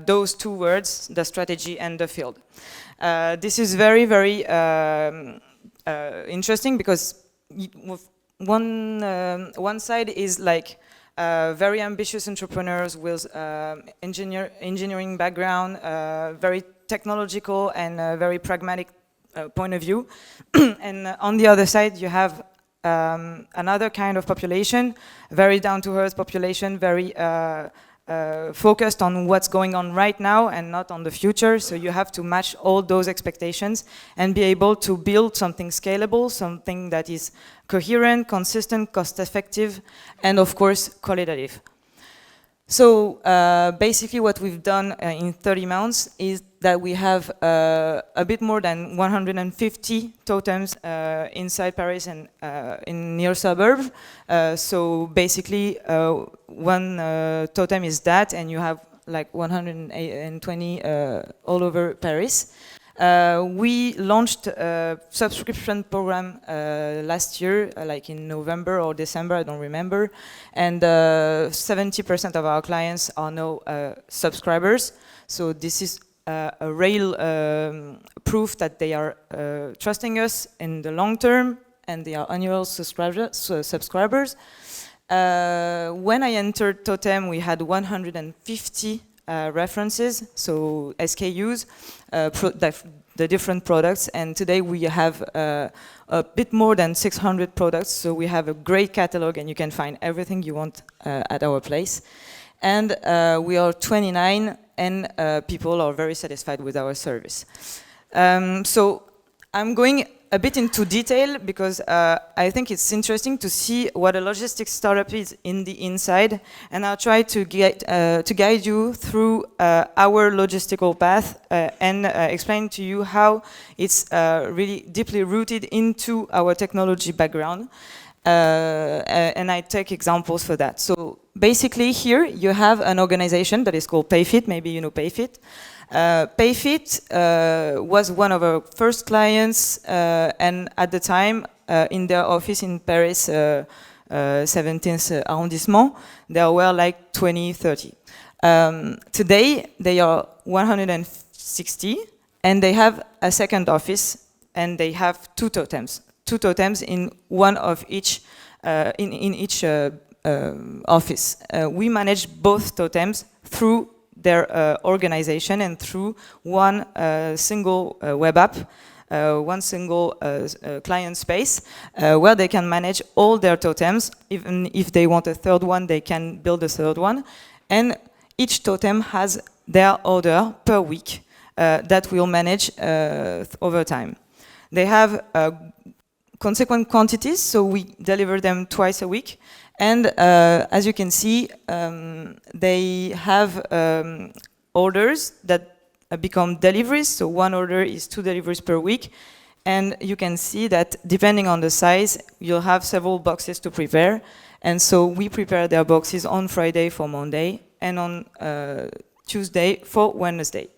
those two words, the strategy and the field. This is very, very interesting because one side is like very ambitious entrepreneurs with engineering background, very technological and very pragmatic point of view. And on the other side, you have another kind of population, very down-to-earth population, very focused on what's going on right now and not on the future. So you have to match all those expectations and be able to build something scalable, something that is coherent, consistent, cost-effective, and of course, qualitative. So basically what we've done in 30 months is that we have a bit more than 150 totems inside Paris and in near suburbs. So basically one totem is that, and you have like 120 all over Paris. We launched a subscription program last year, like in November or December, I don't remember. And 70% of our clients are now subscribers. So this is a real proof that they are trusting us in the long term, and they are annual subscribers. When I entered Totem, we had 150 references, so SKUs, the different products, and today we have a bit more than 600 products, so we have a great catalog and you can find everything you want at our place. And we are 29 and people are very satisfied with our service. So I'm going a bit into detail because I think it's interesting to see what a logistics startup is in the inside, and I'll try to guide you through our logistical path and explain to you how it's really deeply rooted into our technology background. And I take examples for that. So basically here you have an organization that is called Payfit, maybe you know Payfit. Payfit was one of our first clients, and at the time, in their office in Paris, 17th arrondissement, there were like 20, 30. Today, they are 160, and they have a second office, and they have two totems in one of each, in each office. We manage both totems through their organization and through one single web app, one single client space, where they can manage all their totems. Even if they want a third one, they can build a third one. And each totem has their order per week that we'll manage over time. They have consequent quantities, so we deliver them twice a week. And as you can see, they have orders that become deliveries. So one order is 2 deliveries per week. And you can see that depending on the size, you'll have several boxes to prepare. And so we prepare their boxes on Friday for Monday and on Tuesday for Wednesday.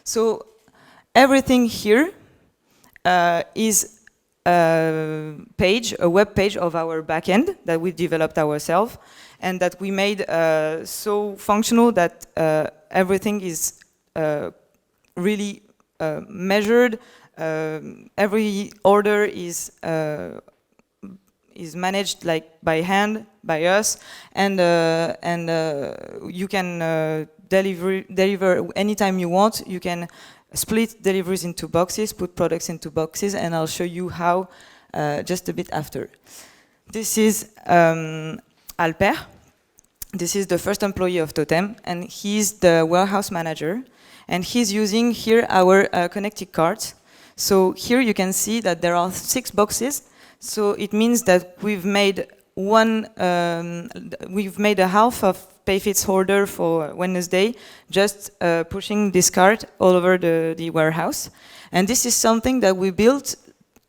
So everything here is a web page of our backend that we developed ourselves and that we made so functional that everything is really measured. Every order is managed like by hand by us, and you can deliver anytime you want. You can split deliveries into boxes, put products into boxes, and I'll show you how just a bit after. This is Alper. This is the first employee of Totem, and he's the warehouse manager. And he's using here our connected carts. So here you can see that there are 6 boxes. So it means that we've made a half of Payfit's order for Wednesday, just pushing this cart all over the warehouse. And this is something that we built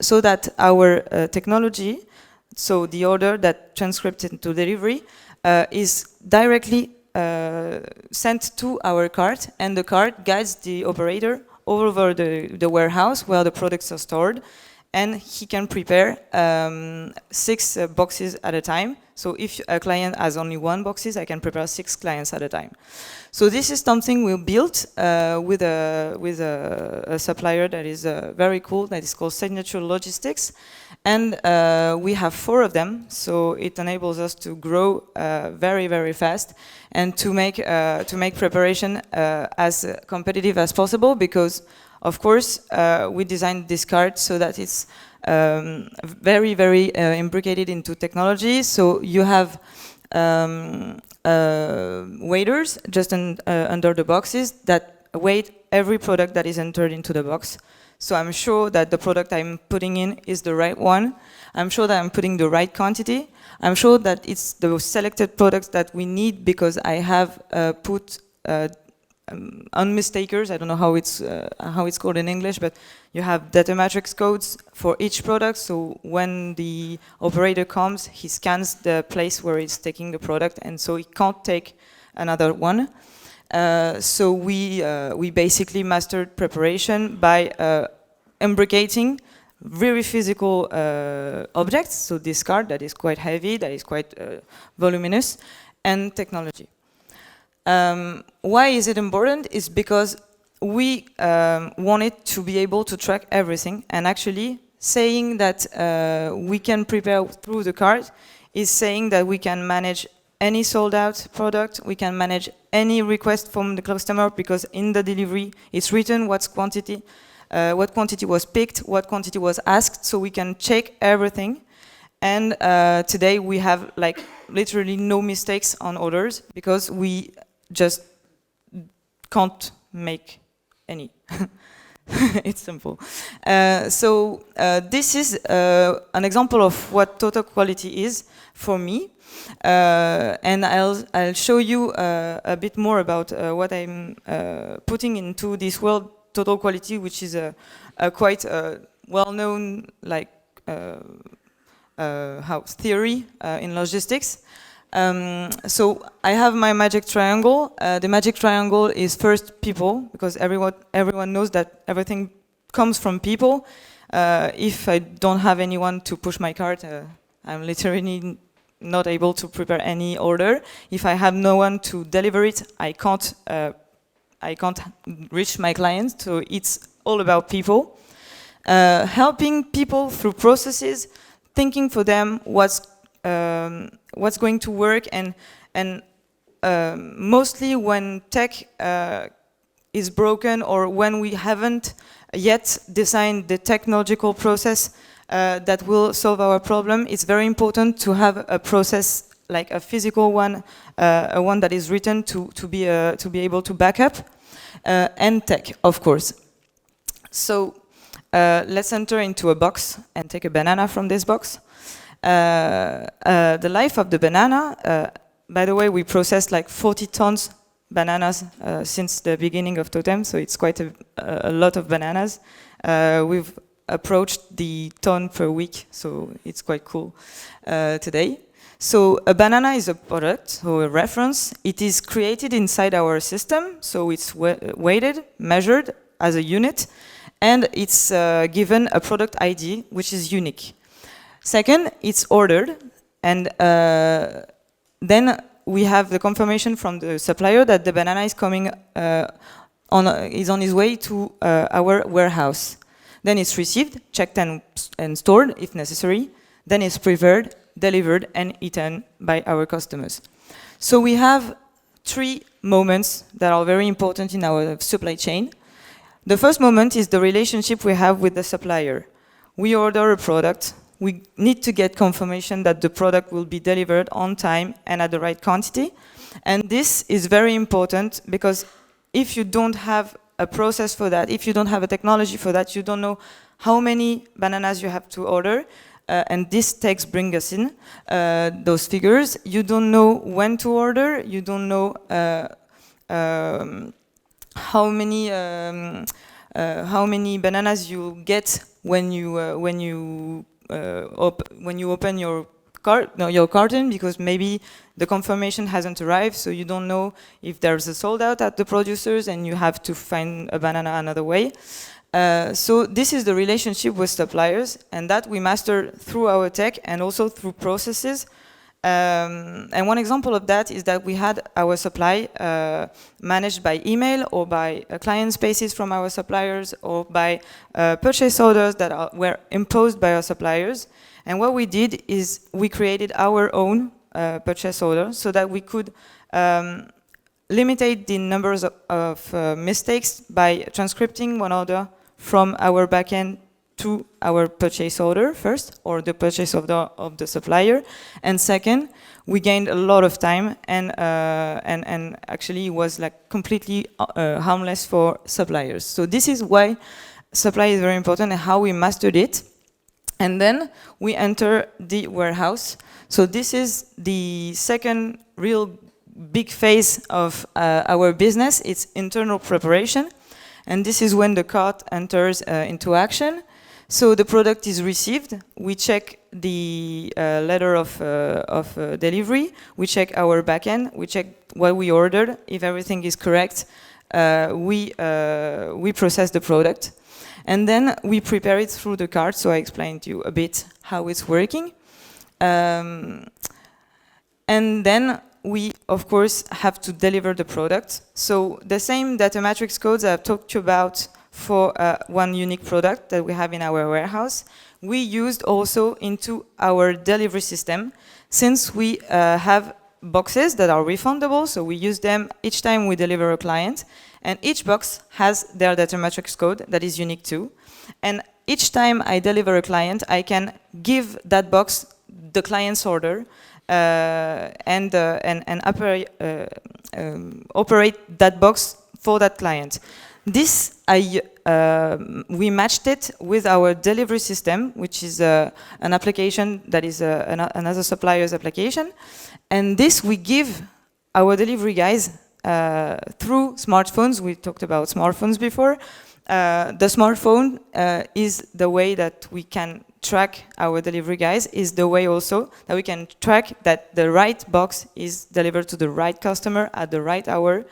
so that our technology, so the order that transcribed into delivery, is directly sent to our cart, and the cart guides the operator all over the warehouse where the products are stored, and he can prepare 6 boxes at a time. So if a client has only 1 boxes, I can prepare 6 clients at a time. So this is something we built with a supplier that is very cool, that is called Signature Logistics. And we have 4 of them, so it enables us to grow very, very fast and to make preparation as competitive as possible, because, of course, we designed this cart so that it's very, very imbricated into technology. So you have waiters just under the boxes that weight every product that is entered into the box. So I'm sure that the product I'm putting in is the right one. I'm sure that I'm putting the right quantity. I'm sure that it's the selected products that we need, because I have put unmistakers. I don't know how it's called in English, but you have data matrix codes for each product. So when the operator comes, he scans the place where he's taking the product, and so he can't take another one. So we basically mastered preparation by imbricating very physical objects. So this card that is quite heavy, that is quite voluminous, and technology. Why is it important? Is because we wanted to be able to track everything, and actually saying that we can prepare through the card is saying that we can manage any sold out product, we can manage any request from the customer, because in the delivery it's written what quantity was picked, what quantity was asked, so we can check everything. And today we have like literally no mistakes on orders, because we just can't make any. It's simple. So this is an example of what total quality is for me. And I'll show you a bit more about what I'm putting into this world, total quality, which is a quite well-known like theory in logistics. So I have my magic triangle. The magic triangle is first people, because everyone knows that everything comes from people. If I don't have anyone to push my cart, I'm literally not able to prepare any order. If I have no one to deliver it, I can't reach my clients. So it's all about people. Helping people through processes, thinking for them what's going to work, and mostly when tech is broken, or when we haven't yet designed the technological process that will solve our problem, it's very important to have a process like a physical one, one that is written to be able to back up, and tech, of course. So let's enter into a box and take a banana from this box. The life of the banana, by the way, we processed like 40 tons bananas since the beginning of Totem, so it's quite a lot of bananas. We've approached the ton per week, so it's quite cool today. So a banana is a product, so a reference. It is created inside our system, so it's weighted, measured as a unit, and it's given a product ID, which is unique. Second, it's ordered, and then we have the confirmation from the supplier that the banana is coming is on his way to our warehouse. Then it's received, checked and stored if necessary. Then it's prepared, delivered, and eaten by our customers. So we have three moments that are very important in our supply chain. The first moment is the relationship we have with the supplier. We order a product. We need to get confirmation that the product will be delivered on time and at the right quantity. And this is very important because if you don't have a process for that, if you don't have a technology for that, you don't know how many bananas you have to order. And this text brings us in those figures. You don't know when to order. You don't know how many bananas you get when you open your carton, because maybe the confirmation hasn't arrived, so you don't know if there's a sold out at the producers and you have to find a banana another way. So this is the relationship with suppliers, and that we master through our tech and also through processes. And one example of that is that we had our supply managed by email or by client spaces from our suppliers or by purchase orders that were imposed by our suppliers. And what we did is we created our own purchase order so that we could limit the numbers of mistakes by transcripting one order from our backend to our purchase order first, or the purchase order of the supplier, and second, we gained a lot of time, and actually it was like completely harmless for suppliers. So this is why supply is very important and how we mastered it. And then we enter the warehouse. So this is the second real big phase of our business. It's internal preparation. And this is when the cart enters into action. So the product is received. We check the letter of delivery. We check our backend. We check what we ordered. If everything is correct, we process the product. And then we prepare it through the cart. So I explained to you a bit how it's working. And then we, of course, have to deliver the product. So the same data matrix codes I've talked to you about for one unique product that we have in our warehouse, we used also into our delivery system, since we have boxes that are refundable, so we use them each time we deliver a client, and each box has their data matrix code that is unique too. And each time I deliver a client, I can give that box the client's order, and operate that box for that client. This, we matched it with our delivery system, which is an application that is another supplier's application. And this we give our delivery guys through smartphones. We talked about smartphones before. The smartphone is the way that we can track our delivery guys, is the way also that we can track that the right box is delivered to the right customer at the right hour.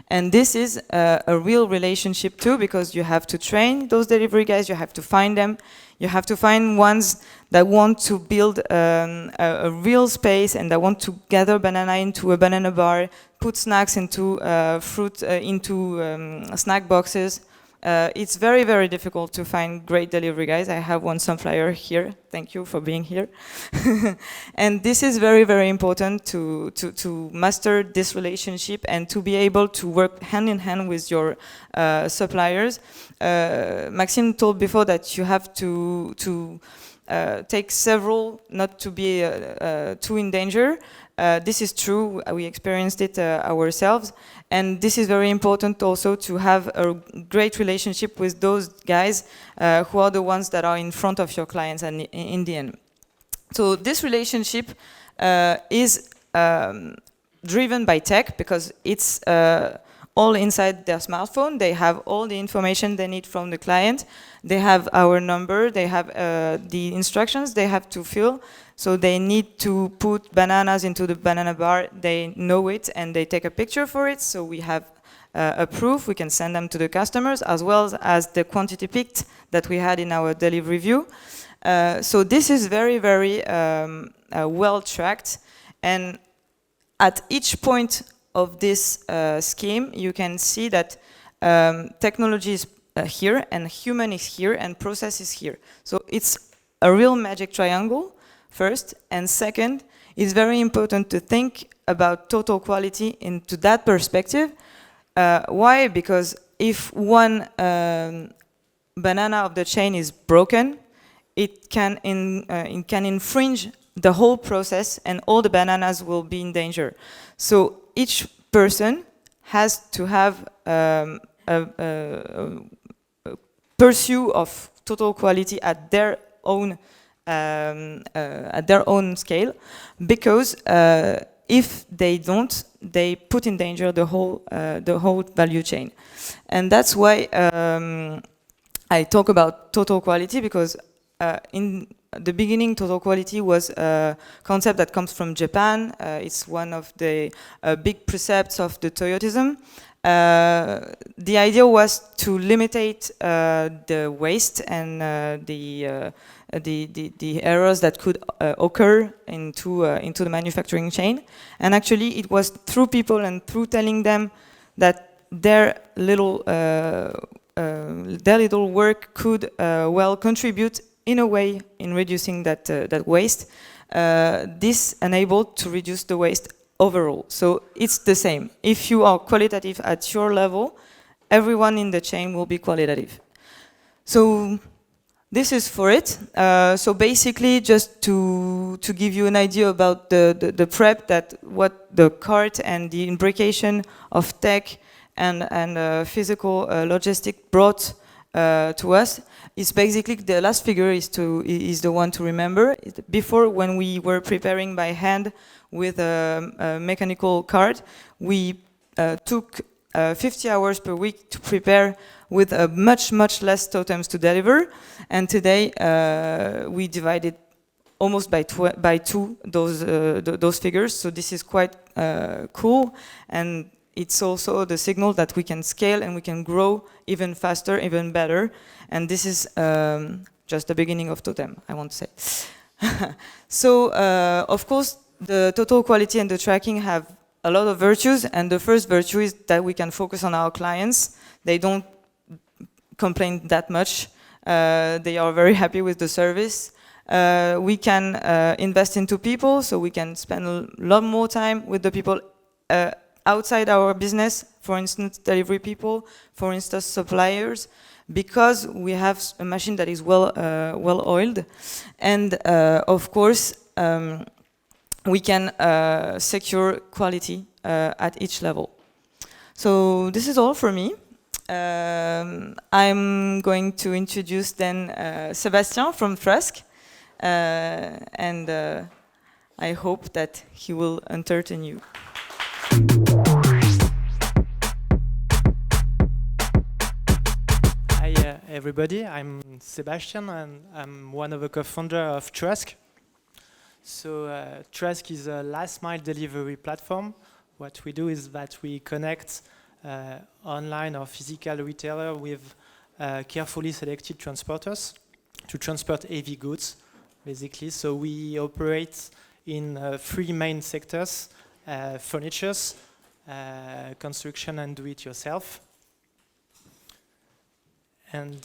And this is a real relationship too, because you have to train those delivery guys, you have to find them, you have to find ones that want to build a real space and that want to gather banana into a banana bar, put snacks into fruit into snack boxes. It's very, very difficult to find great delivery guys. I have one sunflower here. Thank you for being here. And this is very, very important to master this relationship and to be able to work hand in hand with your suppliers. Maxime told before that you have to take several, not to be too in danger. This is true. We experienced it ourselves. And this is very important also to have a great relationship with those guys who are the ones that are in front of your clients and in the end. So this relationship is driven by tech, because it's all inside their smartphone. They have all the information they need from the client. They have our number. They have the instructions they have to fill. So they need to put bananas into the banana bar. They know it and they take a picture for it. So we have a proof. We can send them to the customers, as well as the quantity picked that we had in our delivery view. So this is very, very well tracked. And at each point of this scheme, you can see that technology is here, and human is here, and process is here. So it's a real magic triangle, first. And second, it's very important to think about total quality into that perspective. Why? Because if one banana of the chain is broken, it can infringe the whole process, and all the bananas will be in danger. So each person has to have a pursuit of total quality at their own scale, because if they don't, they put in danger the whole value chain. And that's why I talk about total quality, because in the beginning, total quality was a concept that comes from Japan. It's one of the big precepts of the Toyotism. The idea was to limitate the waste and the errors that could occur into the manufacturing chain. And actually, it was through people and through telling them that their little work could well contribute in a way in reducing that waste. This enabled to reduce the waste overall. So it's the same. If you are qualitative at your level, everyone in the chain will be qualitative. So this is for it. So basically, just to give you an idea about the prep, that what the cart and the imbrication of tech and physical logistic brought to us is basically, the last figure is the one to remember. Before, when we were preparing by hand with a mechanical cart, we took 50 hours per week to prepare with much less totems to deliver. And today we divided almost by two those figures. So this is quite cool, and it's also the signal that we can scale and we can grow even faster, even better. And this is just the beginning of Totem, I want to say. So, of course, the total quality and the tracking have a lot of virtues. And the first virtue is that we can focus on our clients. They don't complain that much. They are very happy with the service. We can invest into people, so we can spend a lot more time with the people outside our business, for instance, delivery people, for instance, suppliers, because we have a machine that is well oiled. And of course, we can secure quality at each level. So this is all for me. I'm going to introduce then Sébastien from Trask, and I hope that he will entertain you. Hi everybody, I'm Sébastien and I'm one of the co-founders of Trusk. So Trask is a last mile delivery platform. What we do is that we connect online or physical retailer with carefully selected transporters to transport heavy goods, basically. So we operate in 3 main sectors: furniture, construction and do-it-yourself. And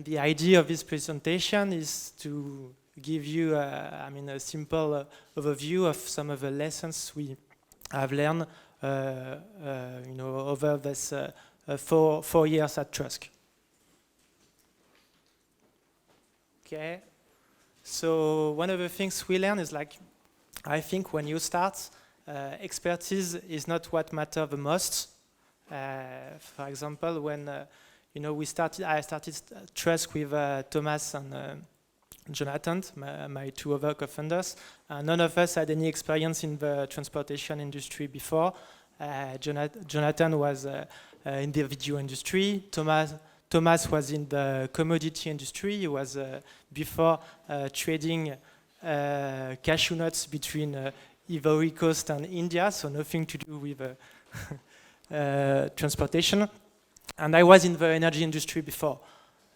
the idea of this presentation is to give you, a simple overview of some of the lessons we have learned, over this 4 years at Trusk. Okay. So one of the things we learn is, like, I think when you start, expertise is not what matters the most. For example, when I started Trusk with Thomas and Jonathan, my 2 other co-founders. None of us had any experience in the transportation industry before. Jonathan was in the video industry. Thomas was in the commodity industry. He was before trading cashew nuts between Ivory Coast and India, so nothing to do with transportation. And I was in the energy industry before.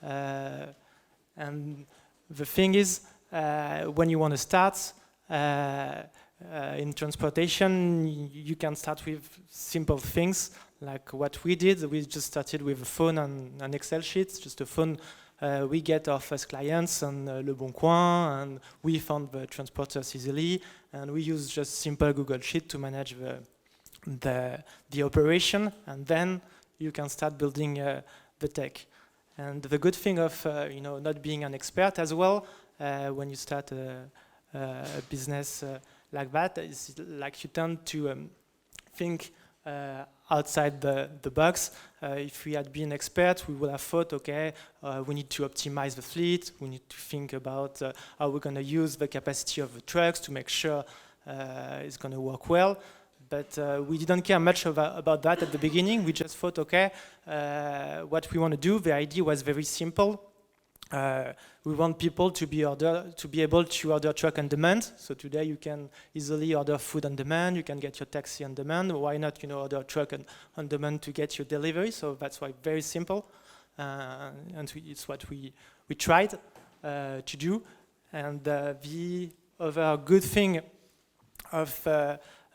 And the thing is, when you want to start in transportation, you can start with simple things like what we did. We just started with a phone and an Excel sheet, just a phone we get our first clients on Le Bon Coin, and we found the transporters easily, and we use just simple Google Sheet to manage the operation, and then you can start building the tech. And the good thing of not being an expert as well, when you start a business like that, is like you tend to think outside the box. If we had been expert, we would have thought, okay, we need to optimize the fleet, we need to think about how we're going to use the capacity of the trucks to make sure it's going to work well. But we didn't care much about that at the beginning. We just thought, okay, what we want to do, the idea was very simple. We want people to be able to order truck on demand. So today you can easily order food on demand. You can get your taxi on demand. Why not, order a truck on demand to get your delivery? So that's why very simple, and it's what we tried to do. And the other good thing of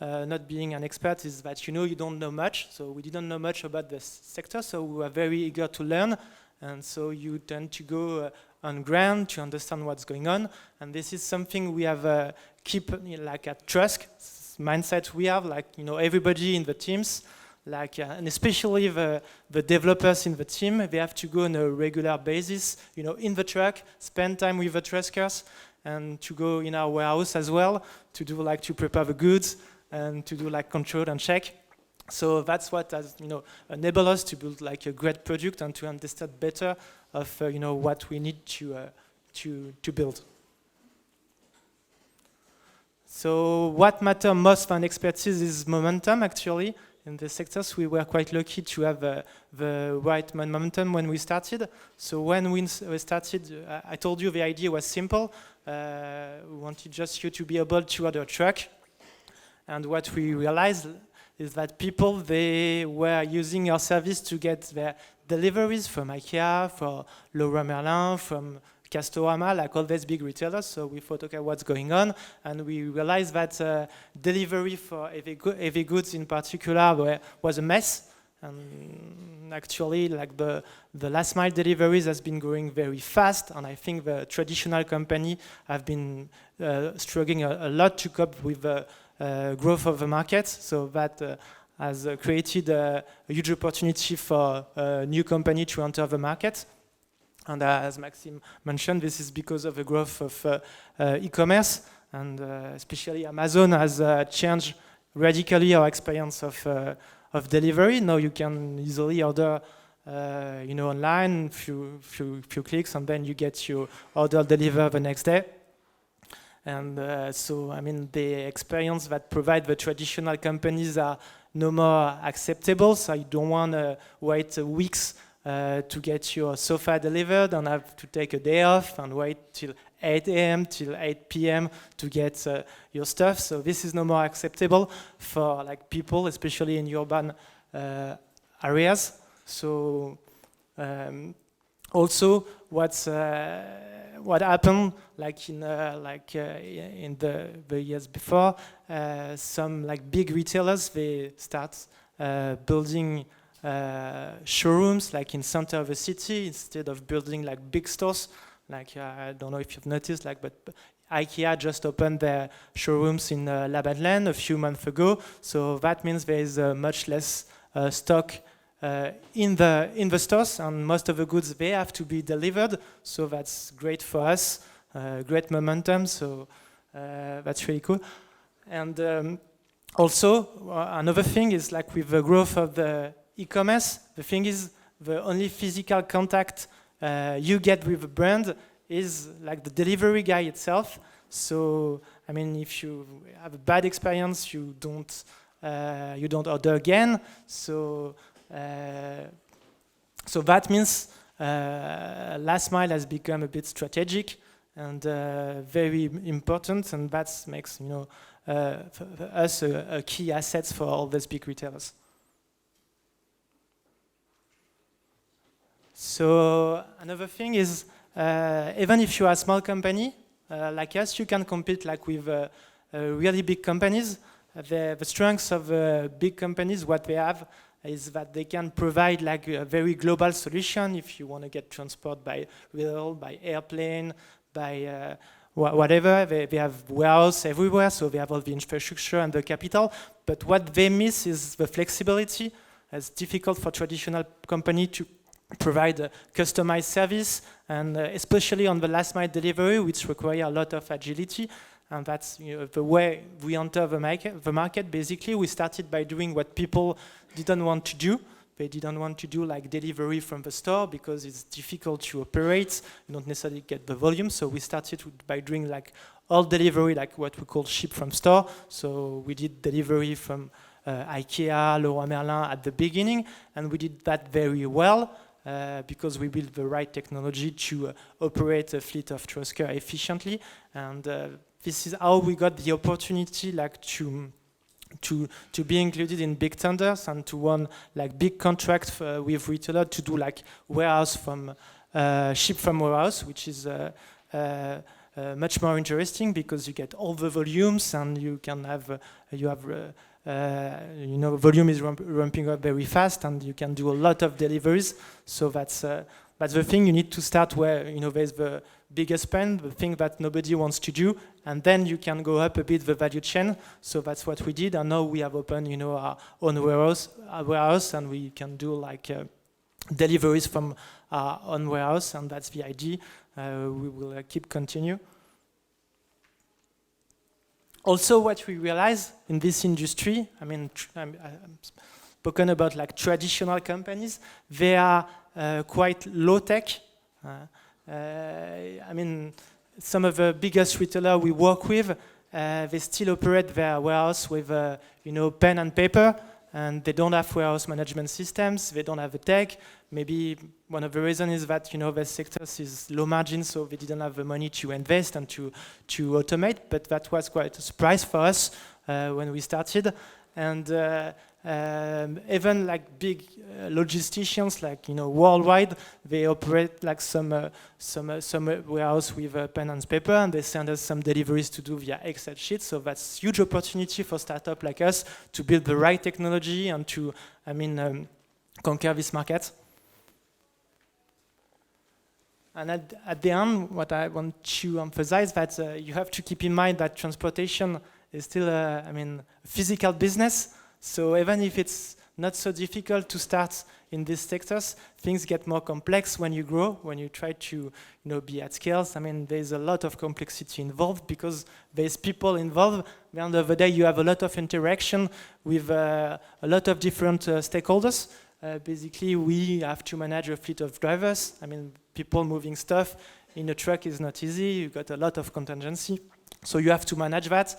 not being an expert is that you don't know much. So we didn't know much about the sector, so we were very eager to learn. And so you tend to go on ground to understand what's going on. And this is something we have keep like at Trusk mindset we have, like everybody in the teams, like and especially the developers in the team, they have to go on a regular basis, in the truck, spend time with the Truskers, and to go in our warehouse as well to do to prepare the goods and to do control and check. So that's what has enabled us to build a great product and to understand better of what we need to build. So what matters most for an expertise is momentum. Actually, in the sectors we were quite lucky to have the right momentum when we started. So when we started, I told you the idea was simple. We wanted just you to be able to order a truck, and what we realized is that people, they were using our service to get their deliveries from IKEA, from Leroy Merlin, from Castorama, all these big retailers. So we thought, okay, what's going on? And we realized that delivery for heavy goods in particular was a mess. And actually, the last mile deliveries has been growing very fast. And I think the traditional company have been struggling a lot to cope with the growth of the market, so that has created a huge opportunity for a new company to enter the market. And as Maxime mentioned, this is because of the growth of e-commerce, and especially Amazon has changed radically our experience of delivery. Now you can easily order online, few clicks, and then you get your order delivered the next day. And so, I mean, the experience that provide the traditional companies are no more acceptable. So you don't want to wait weeks to get your sofa delivered and have to take a day off and wait till 8 a.m. till 8 p.m. to get your stuff. So this is no more acceptable for people, especially in urban areas. So also, what happened, in the years before, some big retailers, they start building showrooms in center of the city instead of building big stores. I don't know if you've noticed, but IKEA just opened their showrooms in La Madeleine a few months ago. So that means there is much less stock in the stores, and most of the goods, they have to be delivered. So that's great for us, great momentum. So that's really cool. And also, another thing is with the growth of the e-commerce, the thing is the only physical contact you get with the brand is the delivery guy itself. So I mean, if you have a bad experience, you don't order again. So that means last mile has become a bit strategic and very important, and that makes us a key asset for all these big retailers. So another thing is, even if you are a small company like us, you can compete with really big companies. The strengths of big companies, what they have is that they can provide like a very global solution if you want to get transport by rail, by airplane, by whatever. They have warehouse everywhere, so they have all the infrastructure and the capital. But what they miss is the flexibility. It's difficult for traditional company to provide a customized service, and especially on the last mile delivery, which require a lot of agility. And that's the way we enter the market. Basically, we started by doing what people didn't want to do. They didn't want to do like delivery from the store because it's difficult to operate. You don't necessarily get the volume. So we started by doing like all delivery, like what we call ship from store. So we did delivery from IKEA, Leroy Merlin at the beginning, and we did that very well because we built the right technology to operate a fleet of Trusker efficiently. And this is how we got the opportunity, like to be included in big tenders and to win like big contracts with retailer to do like warehouse from ship from warehouse, which is much more interesting because you get all the volumes and you can have volume is ramping up very fast and you can do a lot of deliveries. So that's the thing. You need to start where there's the biggest spend, the thing that nobody wants to do, and then you can go up a bit the value chain. So that's what we did, and now we have opened our own warehouse, and we can do like deliveries from our own warehouse, and that's the idea. We will keep continue. Also, what we realize in this industry, I'm spoken about like traditional companies, they are quite low tech. Some of the biggest retailers we work with, they still operate their warehouse with pen and paper, and they don't have warehouse management systems. They don't have a tech. Maybe one of the reasons is that the sector is low margin, so they didn't have the money to invest and to automate. But that was quite a surprise for us when we started. And even like big logisticians, like worldwide, they operate like some warehouse with pen and paper, and they send us some deliveries to do via Excel sheets. So that's huge opportunity for startup like us to build the right technology and to, conquer this market. And at the end, what I want to emphasize that you have to keep in mind that transportation is still a physical business. So even if it's not so difficult to start in these sectors, things get more complex when you grow, when you try to be at scales. There's a lot of complexity involved because there's people involved. At the end of the day, you have a lot of interaction with a lot of different stakeholders. Basically, we have to manage a fleet of drivers. People moving stuff in a truck is not easy. You've got a lot of contingency. So you have to manage that.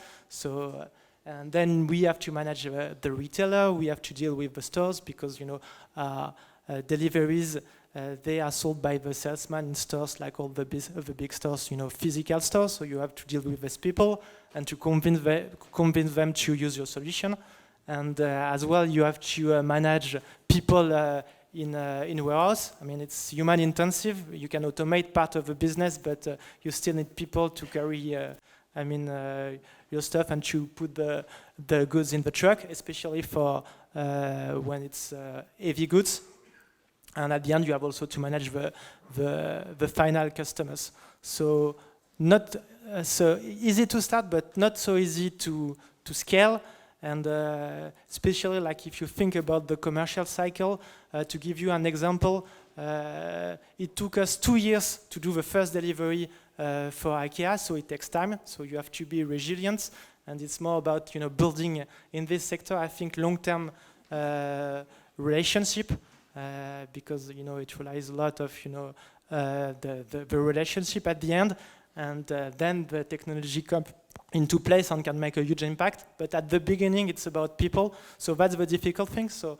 And then we have to manage the retailer. We have to deal with the stores because deliveries they are sold by the salesman in stores, like all the big stores, physical stores. So you have to deal with these people and to convince them to use your solution. And as well, you have to manage people in warehouse. It's human intensive. You can automate part of the business, but you still need people to carry your stuff and to put the goods in the truck, especially for when it's heavy goods. And at the end, you have also to manage the final customers. So not so easy to start, but not so easy to scale. And especially like if you think about the commercial cycle, to give you an example, it took us 2 years to do the first delivery for IKEA, so it takes time. So you have to be resilient, and it's more about building in this sector. I think long-term relationship, because it relies a lot of the relationship at the end, and then the technology comes into place and can make a huge impact. But at the beginning, it's about people. So that's the difficult thing. So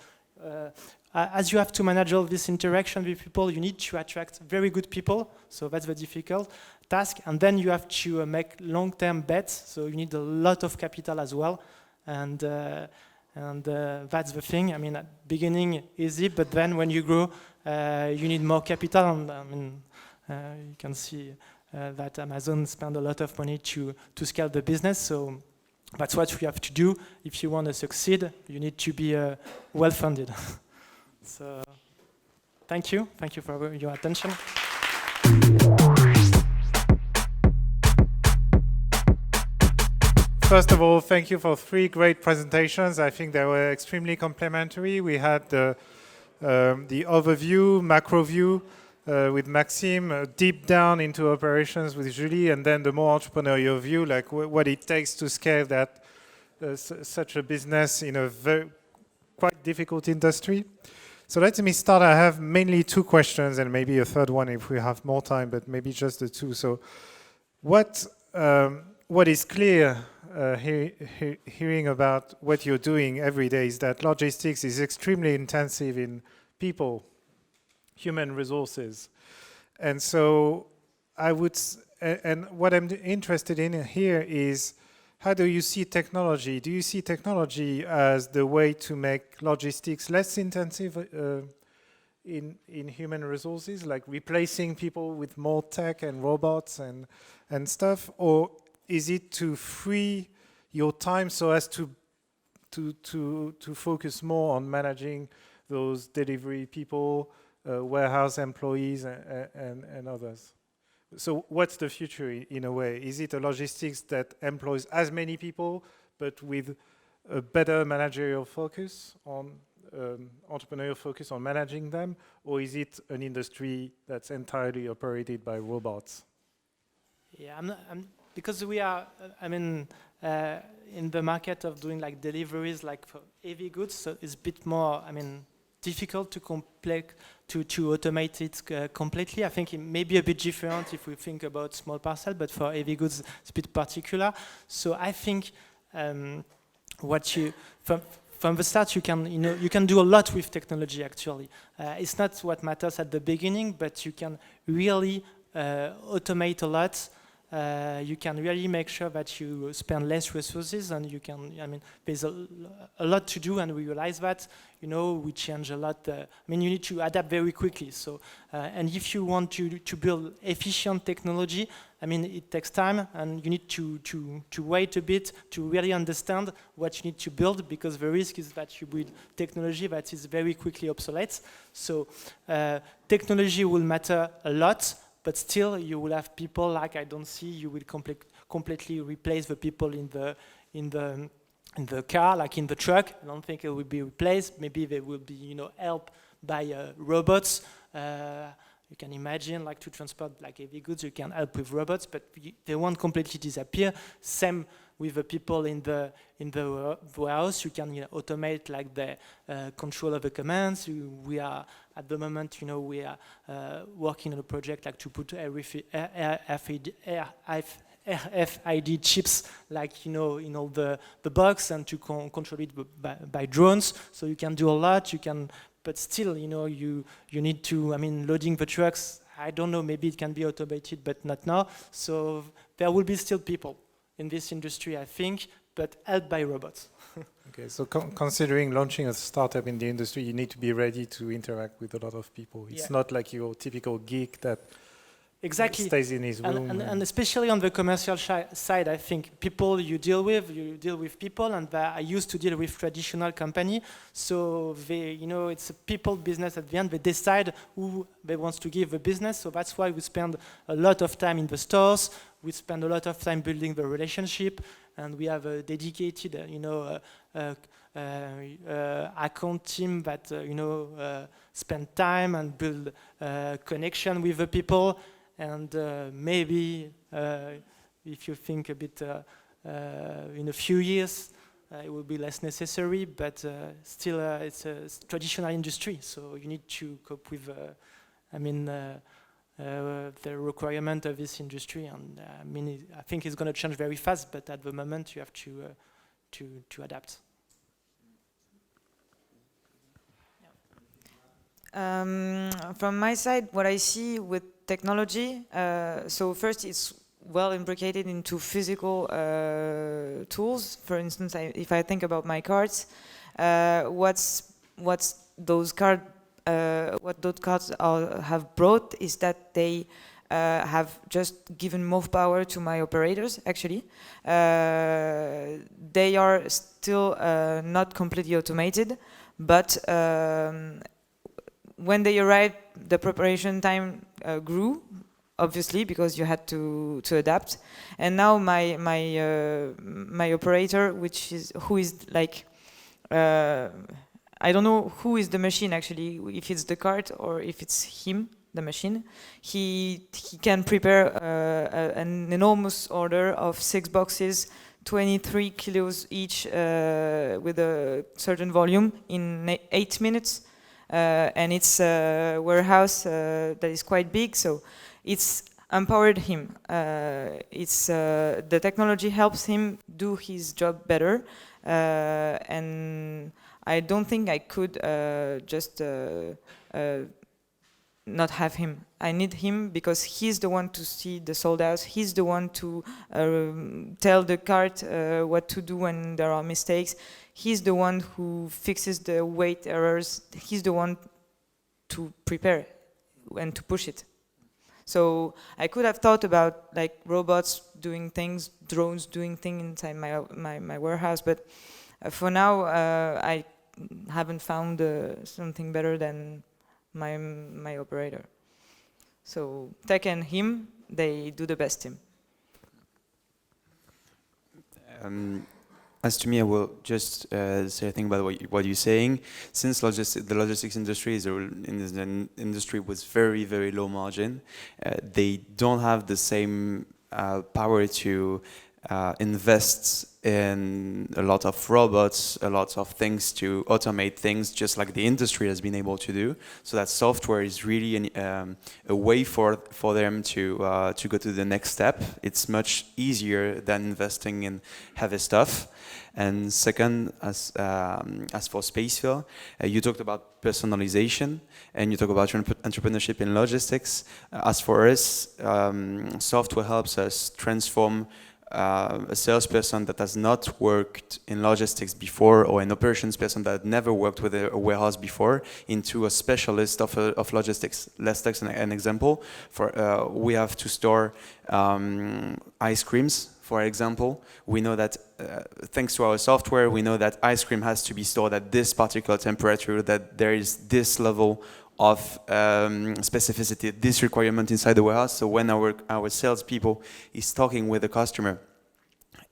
as you have to manage all this interaction with people, you need to attract very good people. So that's the difficult task. And then you have to make long-term bets. So you need a lot of capital as well. And that's the thing. At the beginning, easy, but then when you grow, you need more capital. And you can see that Amazon spent a lot of money to scale the business. So That's what we have to do. If you want to succeed, you need to be well-funded. So, thank you for your attention. First of all, thank you for 3 great presentations. I think they were extremely complementary. We had the overview, macro view with Maxime, deep down into operations with Julie, and then the more entrepreneurial view, like what it takes to scale that such a business in a very quite difficult industry. So let me start. I have mainly 2 questions and maybe a third one if we have more time, but maybe just the 2. So what is clear hearing about what you're doing every day is that logistics is extremely intensive in people, human resources. And so and what I'm interested in here is, how do you see technology? Do you see technology as the way to make logistics less intensive in human resources, like replacing people with more tech and robots and stuff? Or is it to free your time so as to focus more on managing those delivery people, warehouse employees, and others? So what's the future in a way? Is it a logistics that employs as many people, but with a better managerial focus on entrepreneurial focus on managing them? Or is it an industry that's entirely operated by robots? Yeah, because we are, in the market of doing like deliveries, like for heavy goods, so it's a bit more, difficult to automate it completely. I think it may be a bit different if we think about small parcel, but for heavy goods, it's a bit particular. So I think from the start, you can do a lot with technology. Actually, it's not what matters at the beginning, but you can really automate a lot. You can really make sure that you spend less resources, and you can, there's a lot to do, and we realize that, we change a lot. You need to adapt very quickly. So, and if you want to build efficient technology, it takes time, and you need to wait a bit to really understand what you need to build, because the risk is that you build technology that is very quickly obsolete. So, technology will matter a lot. But still, you will have people like I don't see. You will completely replace the people in the car, like in the truck. I don't think it will be replaced. Maybe they will be, helped by robots. You can imagine, like to transport like heavy goods, you can help with robots, but they won't completely disappear. Same with the people in the warehouse. You can automate like the control of the commands. We are at the moment, we are working on a project like to put RFID chips, like in all the box, and to control it by drones. So you can do a lot. You can, but still, you need to. Loading the trucks. I don't know. Maybe it can be automated, but not now. So there will be still people in this industry, I think, but helped by robots. Okay, so considering launching a startup in the industry, you need to be ready to interact with a lot of people. It's not like your typical geek that stays in his room. And especially on the commercial side, I think people you deal with people, and I used to deal with traditional company. So they, it's a people business at the end. They decide who they want to give the business. So that's why we spend a lot of time in the stores. We spend a lot of time building the relationship, and we have a dedicated, account team that spend time and build connection with the people. And maybe if you think a bit in a few years, it will be less necessary. But still, it's a traditional industry, so you need to cope with. The requirement of this industry, and I think it's going to change very fast. But at the moment, you have to adapt. From my side, what I see with technology, so first it's well imbricated into physical tools. For instance, if I think about my cards, what's those cards? What those cards have brought is that they have just given more power to my operators, actually. They are still not completely automated, but when they arrived, the preparation time grew, obviously, because you had to adapt. And now my operator, who is like, I don't know who is the machine actually, if it's the cart or if it's him, the machine. He can prepare an enormous order of 6 boxes, 23 kilos each, with a certain volume in 8 minutes. And it's a warehouse that is quite big, so it's empowered him. The technology helps him do his job better, and I don't think I could just not have him. I need him because he's the one to see the sold out. He's the one to tell the cart what to do when there are mistakes. He's the one who fixes the weight errors. He's the one to prepare and to push it. So I could have thought about like robots doing things, drones doing things inside my warehouse, but for now I haven't found something better than my operator. So tech and him, they do the best team. As to me, I will just say a thing about what you're saying. Since the logistics industry is an industry with very, very low margin, they don't have the same power to invest in a lot of robots, a lot of things to automate things, just like the industry has been able to do. So that software is really a way for them to go to the next step. It's much easier than investing in heavy stuff. And second, as for SpaceFill, you talked about personalization and you talk about entrepreneurship in logistics. As for us, software helps us transform a salesperson that has not worked in logistics before, or an operations person that never worked with a warehouse before, into a specialist of logistics. Let's take an example. We have to store ice creams, for example. We know that thanks to our software, we know that ice cream has to be stored at this particular temperature, that there is this level of specificity, this requirement inside the warehouse. So when our salespeople is talking with the customer,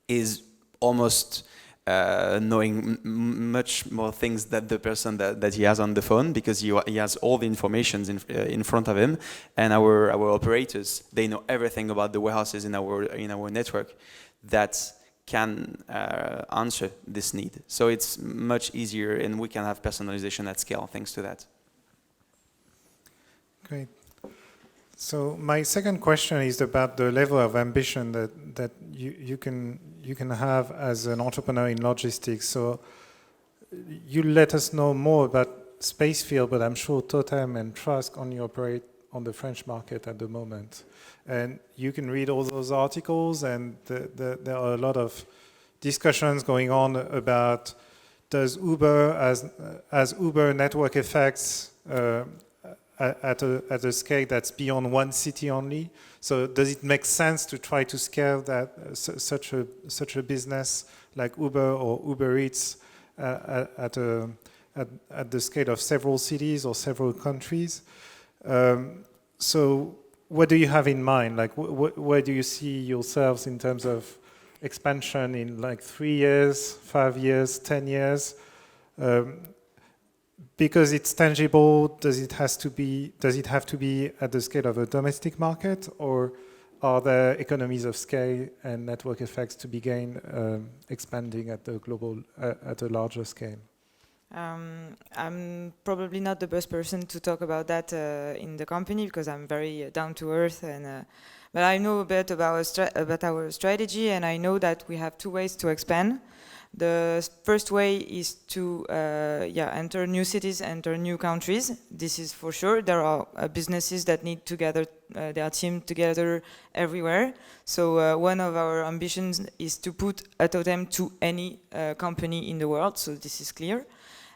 is almost knowing much more things than the person that he has on the phone, because he has all the information in front of him. And our operators, they know everything about the warehouses in our network that can answer this need. So it's much easier, and we can have personalization at scale thanks to that. Great. So my second question is about the level of ambition that you can have as an entrepreneur in logistics. So you let us know more about SpaceFill, but I'm sure Totem and Trask only operate on the French market at the moment. And you can read all those articles, and there are a lot of discussions going on about, does Uber as Uber network effects at a scale that's beyond one city only? So does it make sense to try to scale that such a business like Uber or Uber Eats at the scale of several cities or several countries? So what do you have in mind? Like where do you see yourselves in terms of expansion in like 3 years, 5 years, 10 years? Because it's tangible, does it have to be at the scale of a domestic market, or are there economies of scale and network effects to be gained expanding at the global, at a larger scale? I'm probably not the best person to talk about that in the company, because I'm very down to earth, and but I know a bit about our strategy, and I know that we have 2 ways to expand. The first way is to enter new cities, enter new countries. This is for sure. There are businesses that need to gather their team together everywhere. So one of our ambitions is to put a Totem to any company in the world. So this is clear.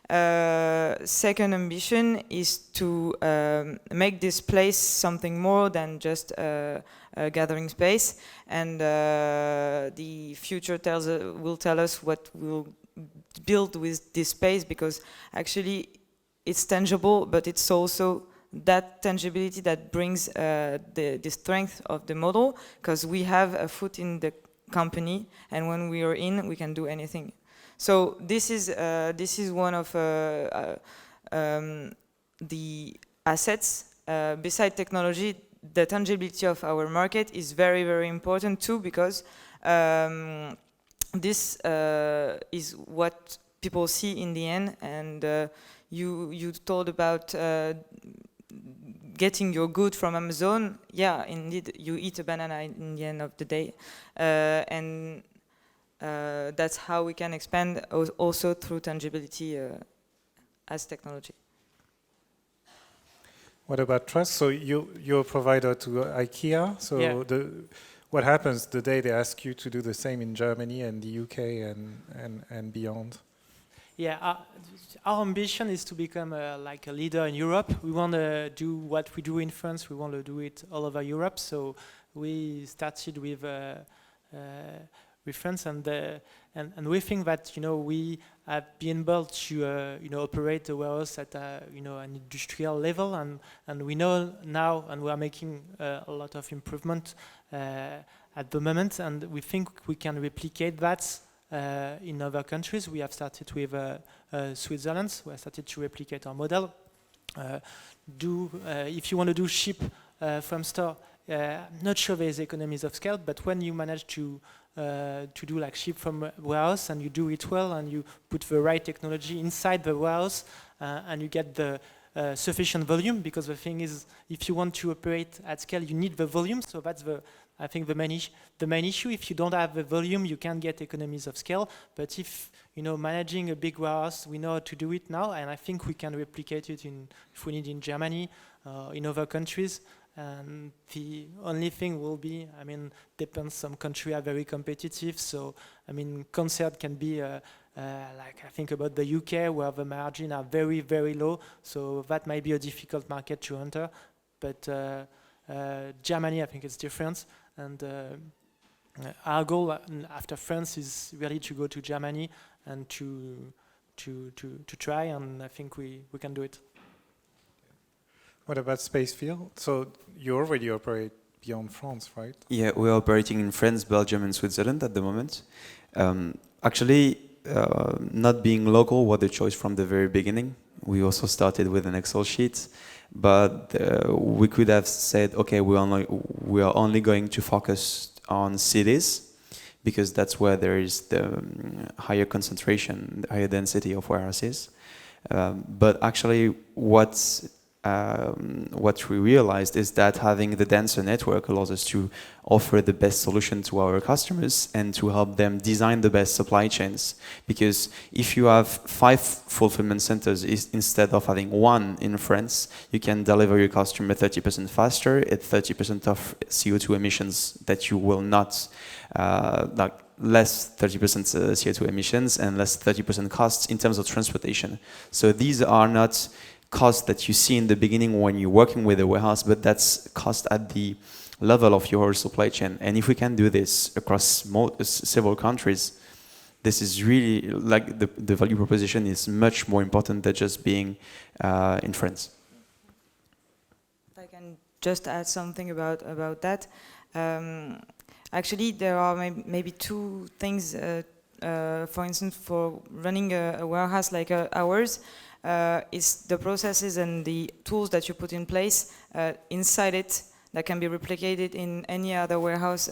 Second ambition is to make this place something more than just a gathering space, and the future will tell us what we'll build with this space, because actually it's tangible, but it's also that tangibility that brings the strength of the model, because we have a foot in the company, and when we are in, we can do anything. So this is one of the assets. Beside technology, the tangibility of our market is very, very important too, because this is what people see in the end. And you told about getting your good from Amazon. Yeah, indeed, you eat a banana in the end of the day, and that's how we can expand also through tangibility as technology. What about Trusk? So you're a provider to IKEA. So Yeah. what happens the day they ask you to do the same in Germany and the UK and beyond? Yeah, our ambition is to become like a leader in Europe. We want to do what we do in France. We want to do it all over Europe. So we started with France, and we think that we have been able to operate a warehouse at an industrial level, and we know now, and we are making a lot of improvement at the moment, and we think we can replicate that in other countries. We have started with Switzerland. We have started to replicate our model. If you want to do ship from store, not sure there's economies of scale, but when you manage to do like ship from warehouse, and you do it well, and you put the right technology inside the warehouse, and you get the sufficient volume, because the thing is, if you want to operate at scale, you need the volume. So that's I think the main issue. If you don't have the volume, you can't get economies of scale. But if managing a big warehouse, we know how to do it now, and I think we can replicate it if we need in Germany, in other countries. And the only thing will be, depends. Some countries are very competitive. So concert can be like, I think about the UK, where the margin are very, very low. So that might be a difficult market to enter. But Germany, I think it's different. And our goal after France is really to go to Germany and to try, and I think we can do it. What about SpaceFill? So you already operate beyond France, right? Yeah, we're operating in France, Belgium, and Switzerland at the moment. Actually, not being local was a choice from the very beginning. We also started with an Excel sheet, but we could have said, okay, we are only going to focus on cities, because that's where there is the higher concentration, the higher density of warehouses. But actually, what we realized is that having the denser network allows us to offer the best solution to our customers and to help them design the best supply chains. Because if you have 5 fulfillment centers instead of having 1 in France, you can deliver your customer 30% faster at 30% of CO2 emissions that you will not, less 30% CO2 emissions and less 30% costs in terms of transportation. So these are not cost that you see in the beginning when you're working with a warehouse, but that's cost at the level of your supply chain. And if we can do this across several countries, this is really like the value proposition is much more important than just being in France. If I can just add something about that. Actually, there are maybe 2 things. For instance, for running a warehouse like ours, is the processes and the tools that you put in place inside it that can be replicated in any other warehouse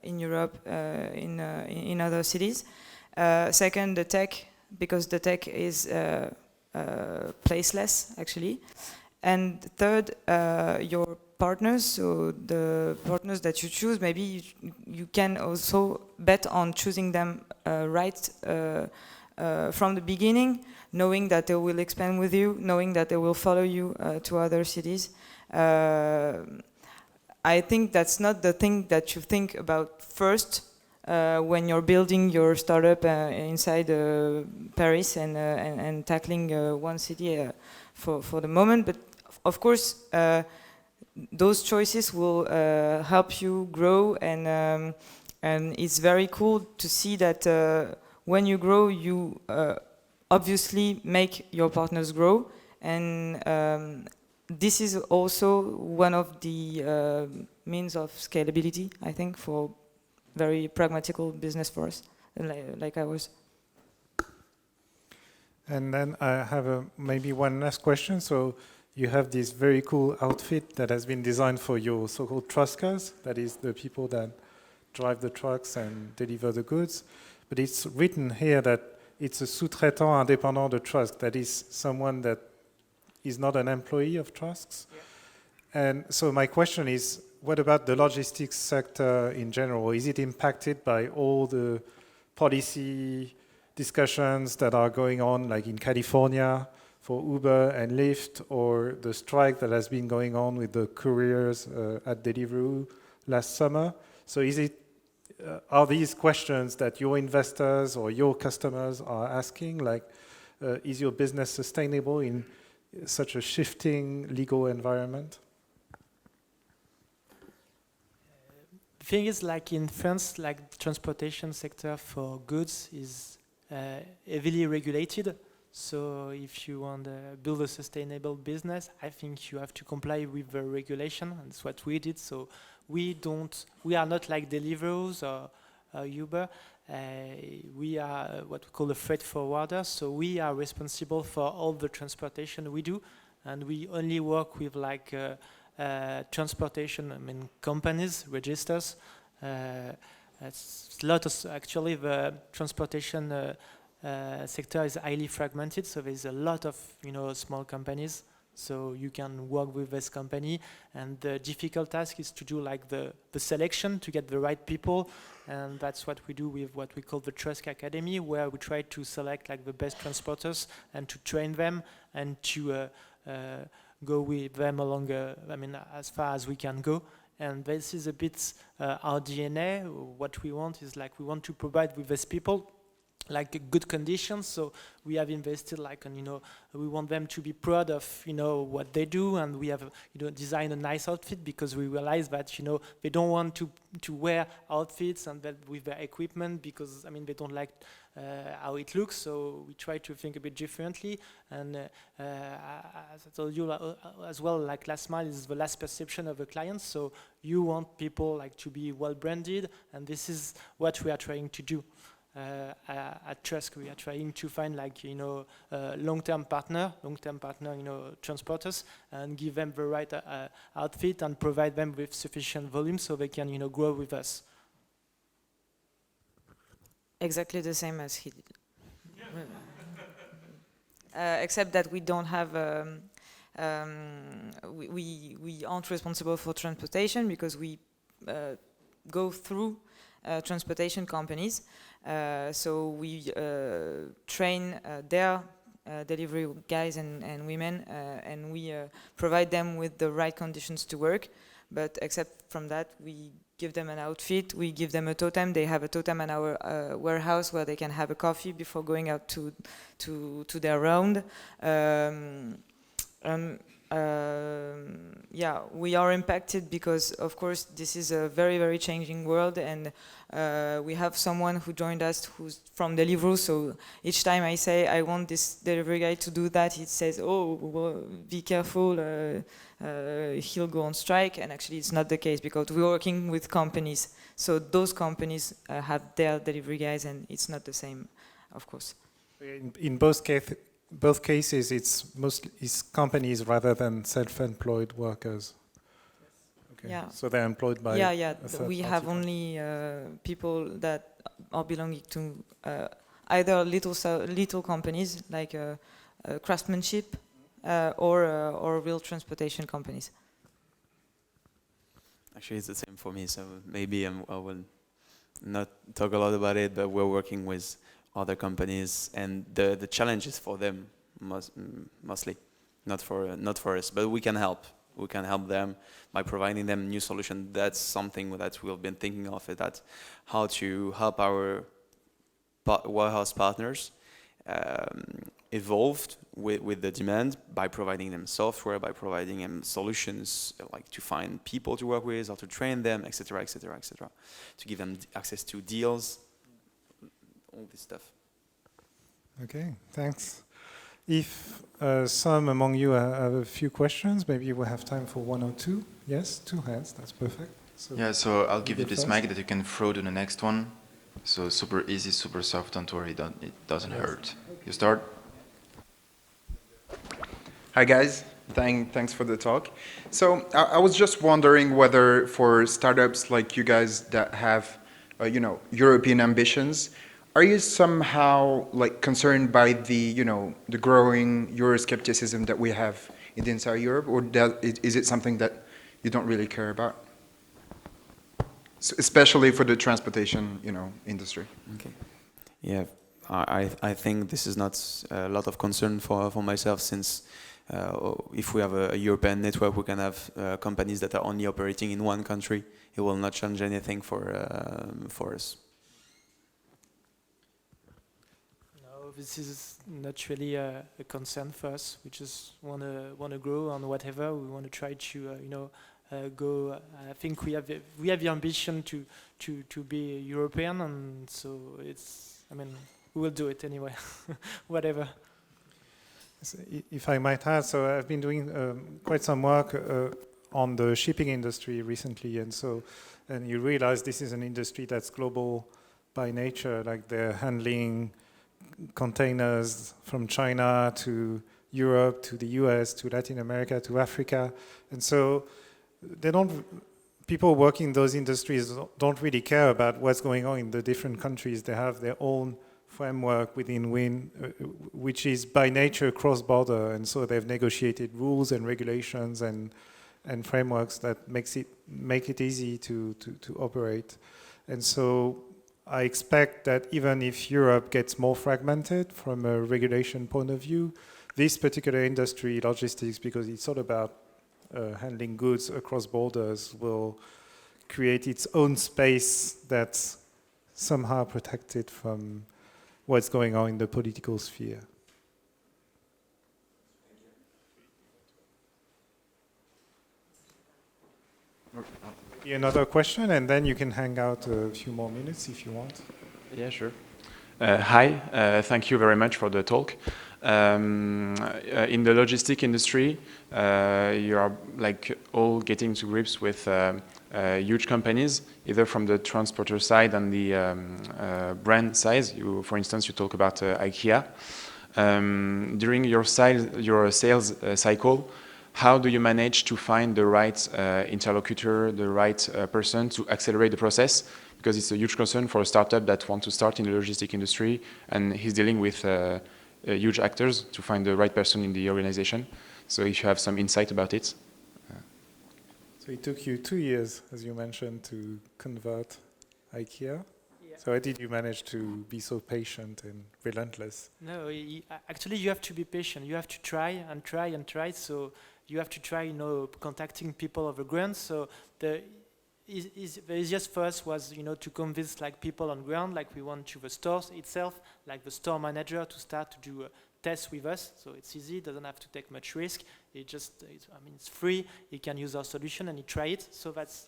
in Europe, in other cities. Second, the tech, because the tech is placeless, actually. And third, your partners, so the partners that you choose, maybe you can also bet on choosing them right from the beginning, knowing that they will expand with you, knowing that they will follow you to other cities. I think that's not the thing that you think about first. when you're building your startup inside Paris and tackling one city for the moment. But of course, those choices will help you grow, and it's very cool to see that when you grow, you obviously make your partners grow, and this is also one of the means of scalability, I think, for very pragmatical business for us, like ours. And then I have maybe one last question. So you have this very cool outfit that has been designed for your so-called Truskers, that is the people that drive the trucks and deliver the goods. But it's written here that it's a sous-traitant indépendant de Trusk, that is someone that is not an employee of Trusk's. Yeah. And so my question is, what about the logistics sector in general? Is it impacted by all the policy discussions that are going on, like in California for Uber and Lyft, or the strike that has been going on with the couriers at Deliveroo last summer? So is it, are these questions that your investors or your customers are asking, like, is your business sustainable in such a shifting legal environment? The thing is, like in France, like the transportation sector for goods is heavily regulated. So if you want to build a sustainable business, I think you have to comply with the regulation, and that's what we did. So we are not like Deliveroo or Uber. We are what we call a freight forwarder. So we are responsible for all the transportation we do, and we only work with like transportation, companies, registers. It's a lot of, actually, the transportation sector is highly fragmented, so there's a lot of small companies. So you can work with this company, and the difficult task is to do like the selection to get the right people, and that's what we do with what we call the Trusk Academy, where we try to select like the best transporters and to train them and to go with them along, as far as we can go. And this is a bit our DNA. What we want is like we want to provide with these people like good conditions. So we have invested like on, we want them to be proud of what they do, and we have designed a nice outfit because we realize that they don't want to wear outfits and that with their equipment because they don't like how it looks. So we try to think a bit differently, and as I told you as well, like last mile is the last perception of the client. So you want people like to be well branded, and this is what we are trying to do. At Trask, we are trying to find like long-term partner, transporters, and give them the right outfit and provide them with sufficient volume so they can grow with us. Exactly the same as he did, except that we don't have. We aren't responsible for transportation because we go through transportation companies. So we train their delivery guys and women, and we provide them with the right conditions to work. But except from that, we give them an outfit, we give them a totem. They have a totem in our warehouse where they can have a coffee before going out to their round. Yeah, we are impacted because, of course, this is a very, very changing world, and we have someone who joined us who's from Deliveroo. So each time I say I want this delivery guy to do that, he says, "Oh, well, be careful, he'll go on strike." And actually, it's not the case because we're working with companies. So those companies have their delivery guys, and it's not the same, of course. In both cases, it's companies rather than self-employed workers. Okay. Yeah. So they're employed by. Yeah. We have only people that are belonging to either little companies like craftsmanship or real transportation companies. Actually, it's the same for me. So maybe I will not talk a lot about it, but we're working with other companies, and the challenge is for them mostly, not for us, but we can help we can help them by providing them new solutions. That's something that we've been thinking of, is that how to help our warehouse partners evolved with the demand by providing them software, by providing them solutions like to find people to work with or to train them, etc., etc., etc., to give them access to deals, all this stuff. Okay, thanks. If some among you have a few questions, maybe we'll have time for one or two. Yes, 2 hands, that's perfect. So yeah, so I'll give you this first. mic that you can throw to the next one. So super easy, super soft, don't worry, it doesn't hurt. You start? Hi guys, thanks for the talk. So I was just wondering whether for startups like you guys that have, European ambitions, are you somehow like concerned by the, the growing Euroscepticism that we have in the entire Europe, or is it something that you don't really care about? So especially for the transportation, industry. Okay. Yeah, I think this is not a lot of concern for myself, since if we have a European network, we can have companies that are only operating in one country. It will not change anything for us. No, this is not really a concern for us. We just want to grow on whatever. We want to try to go. I think we have the ambition to be European, and so we will do it anyway, whatever. If I might add, so I've been doing quite some work on the shipping industry recently, and you realize this is an industry that's global by nature. Like, they're handling containers from China to Europe to the US to Latin America to Africa, and so people working in those industries don't really care about what's going on in the different countries. They have their own framework within which is by nature cross-border, and so they've negotiated rules and regulations and frameworks that make it easy to operate. And so I expect that even if Europe gets more fragmented from a regulation point of view, this particular industry, logistics, because it's all about handling goods across borders, will create its own space that's somehow protected from what's going on in the political sphere. Another question, and then you can hang out a few more minutes if you want. Yeah, sure. Hi, thank you very much for the talk. In the logistic industry, you are like all getting to grips with huge companies, either from the transporter side and the brand side. For instance, you talk about IKEA. During your sales cycle, how do you manage to find the right interlocutor, the right person to accelerate the process? Because it's a huge concern for a startup that wants to start in the logistic industry, and he's dealing with huge actors to find the right person in the organization. So if you have some insight about it. So it took you 2 years, as you mentioned, to convert IKEA. Yeah. So how did you manage to be so patient and relentless? No, actually you have to be patient. You have to try and try and try. So you have to try, contacting people on the ground. So the easiest for us was, to convince people on ground, like we want to the stores itself, like the store manager, to start to do a test with us. So it's easy, doesn't have to take much risk. It's free. He can use our solution and he try it. So that's,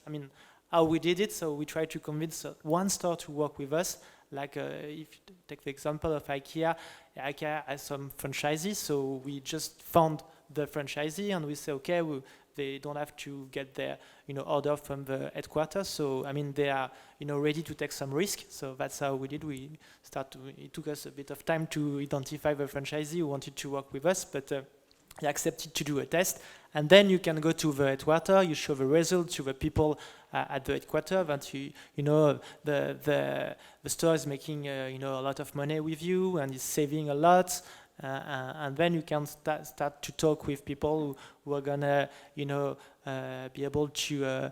how we did it. So we try to convince one store to work with us. Like if you take the example of IKEA, IKEA has some franchisees. So we just found the franchisee and we say, okay, they don't have to get their order from the headquarters. So they are ready to take some risk. So that's how we did. It took us a bit of time to identify the franchisee who wanted to work with us, but he accepted to do a test. And then you can go to the headquarters. You show the result to the people at the headquarters that the store is making a lot of money with you and is saving a lot. And then you can start to talk with people who are gonna, be able to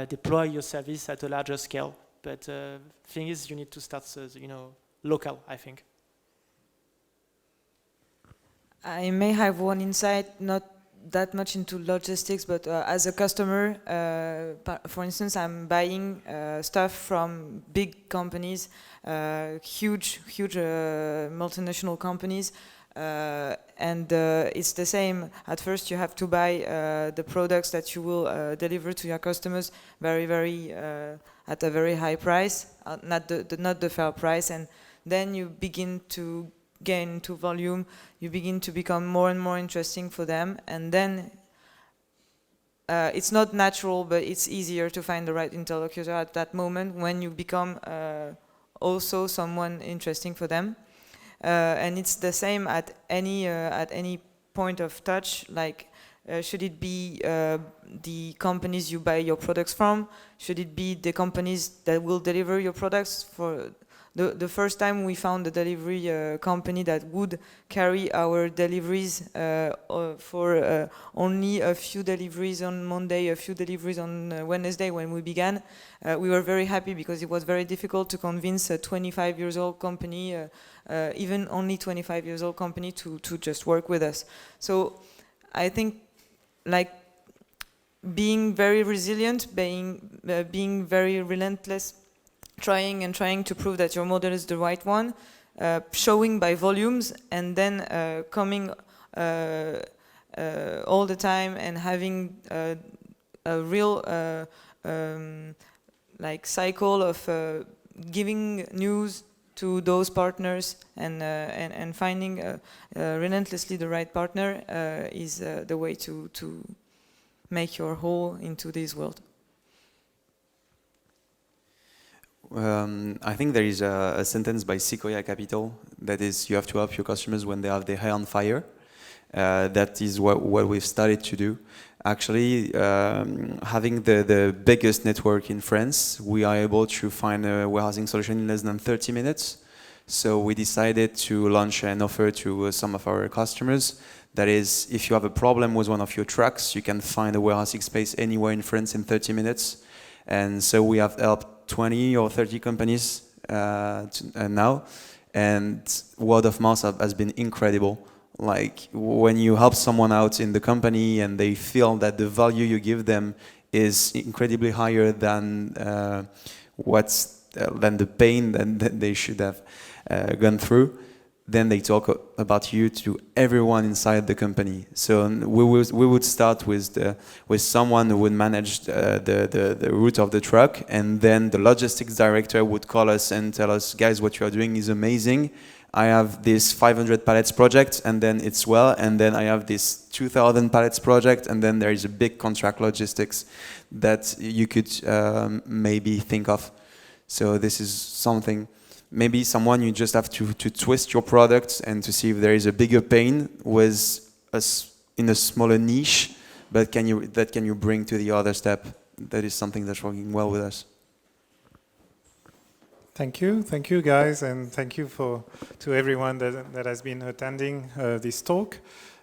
deploy your service at a larger scale. But thing is, you need to start, local, I think. I may have one insight, not that much into logistics, but as a customer, for instance, I'm buying stuff from big companies, huge multinational companies, and it's the same. At first, you have to buy the products that you will deliver to your customers very at a very high price, not the fair price, and then you begin to gain into volume. You begin to become more and more interesting for them, and then it's not natural, but it's easier to find the right interlocutor at that moment when you become also someone interesting for them. And it's the same at any point of touch. Like, should it be the companies you buy your products from? Should it be the companies that will deliver your products? For the first time, we found a delivery company that would carry our deliveries for only a few deliveries on Monday, a few deliveries on Wednesday when we began. We were very happy because it was very difficult to convince a 25 years old company, even only 25 years old company, to just work with us. So I think, like, being very resilient, being very relentless, trying to prove that your model is the right one, showing by volumes, and then coming all the time and having a real like cycle of giving news to those partners and finding relentlessly the right partner is the way to make your whole into this world. I think there is a sentence by Sequoia Capital that is, you have to help your customers when they have their hair on fire. That is what we've started to do. Actually, having the biggest network in France, we are able to find a warehousing solution in less than 30 minutes. So we decided to launch an offer to some of our customers. That is, if you have a problem with one of your trucks, you can find a warehousing space anywhere in France in 30 minutes. And so we have helped 20 or 30 companies now, and word of mouth has been incredible. Like, when you help someone out in the company and they feel that the value you give them is incredibly higher than than the pain that they should have gone through, then they talk about you to everyone inside the company. So we would start with someone who would manage the route of the truck, and then the logistics director would call us and tell us, guys, what you are doing is amazing. I have this 500 pallets project, and then it's well, and then I have this 2,000 pallets project, and then there is a big contract logistics that you could maybe think of. So this is something. Maybe someone you just have to twist your products and to see if there is a bigger pain with in a smaller niche, but can you bring to the other step? That is something that's working well with us. Thank you guys, and thank you to everyone that has been attending this talk.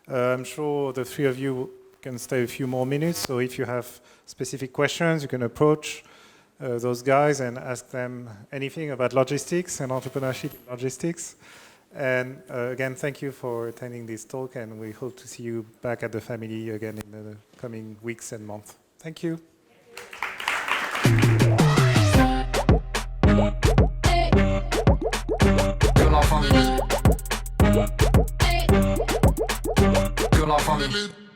I'm sure the three of you can stay a few more minutes, so if you have specific questions, you can approach those guys and ask them anything about logistics and entrepreneurship in logistics. And again, thank you for attending this talk, and we hope to see you back at the family again in the coming weeks and months. Thank you. Que la famille.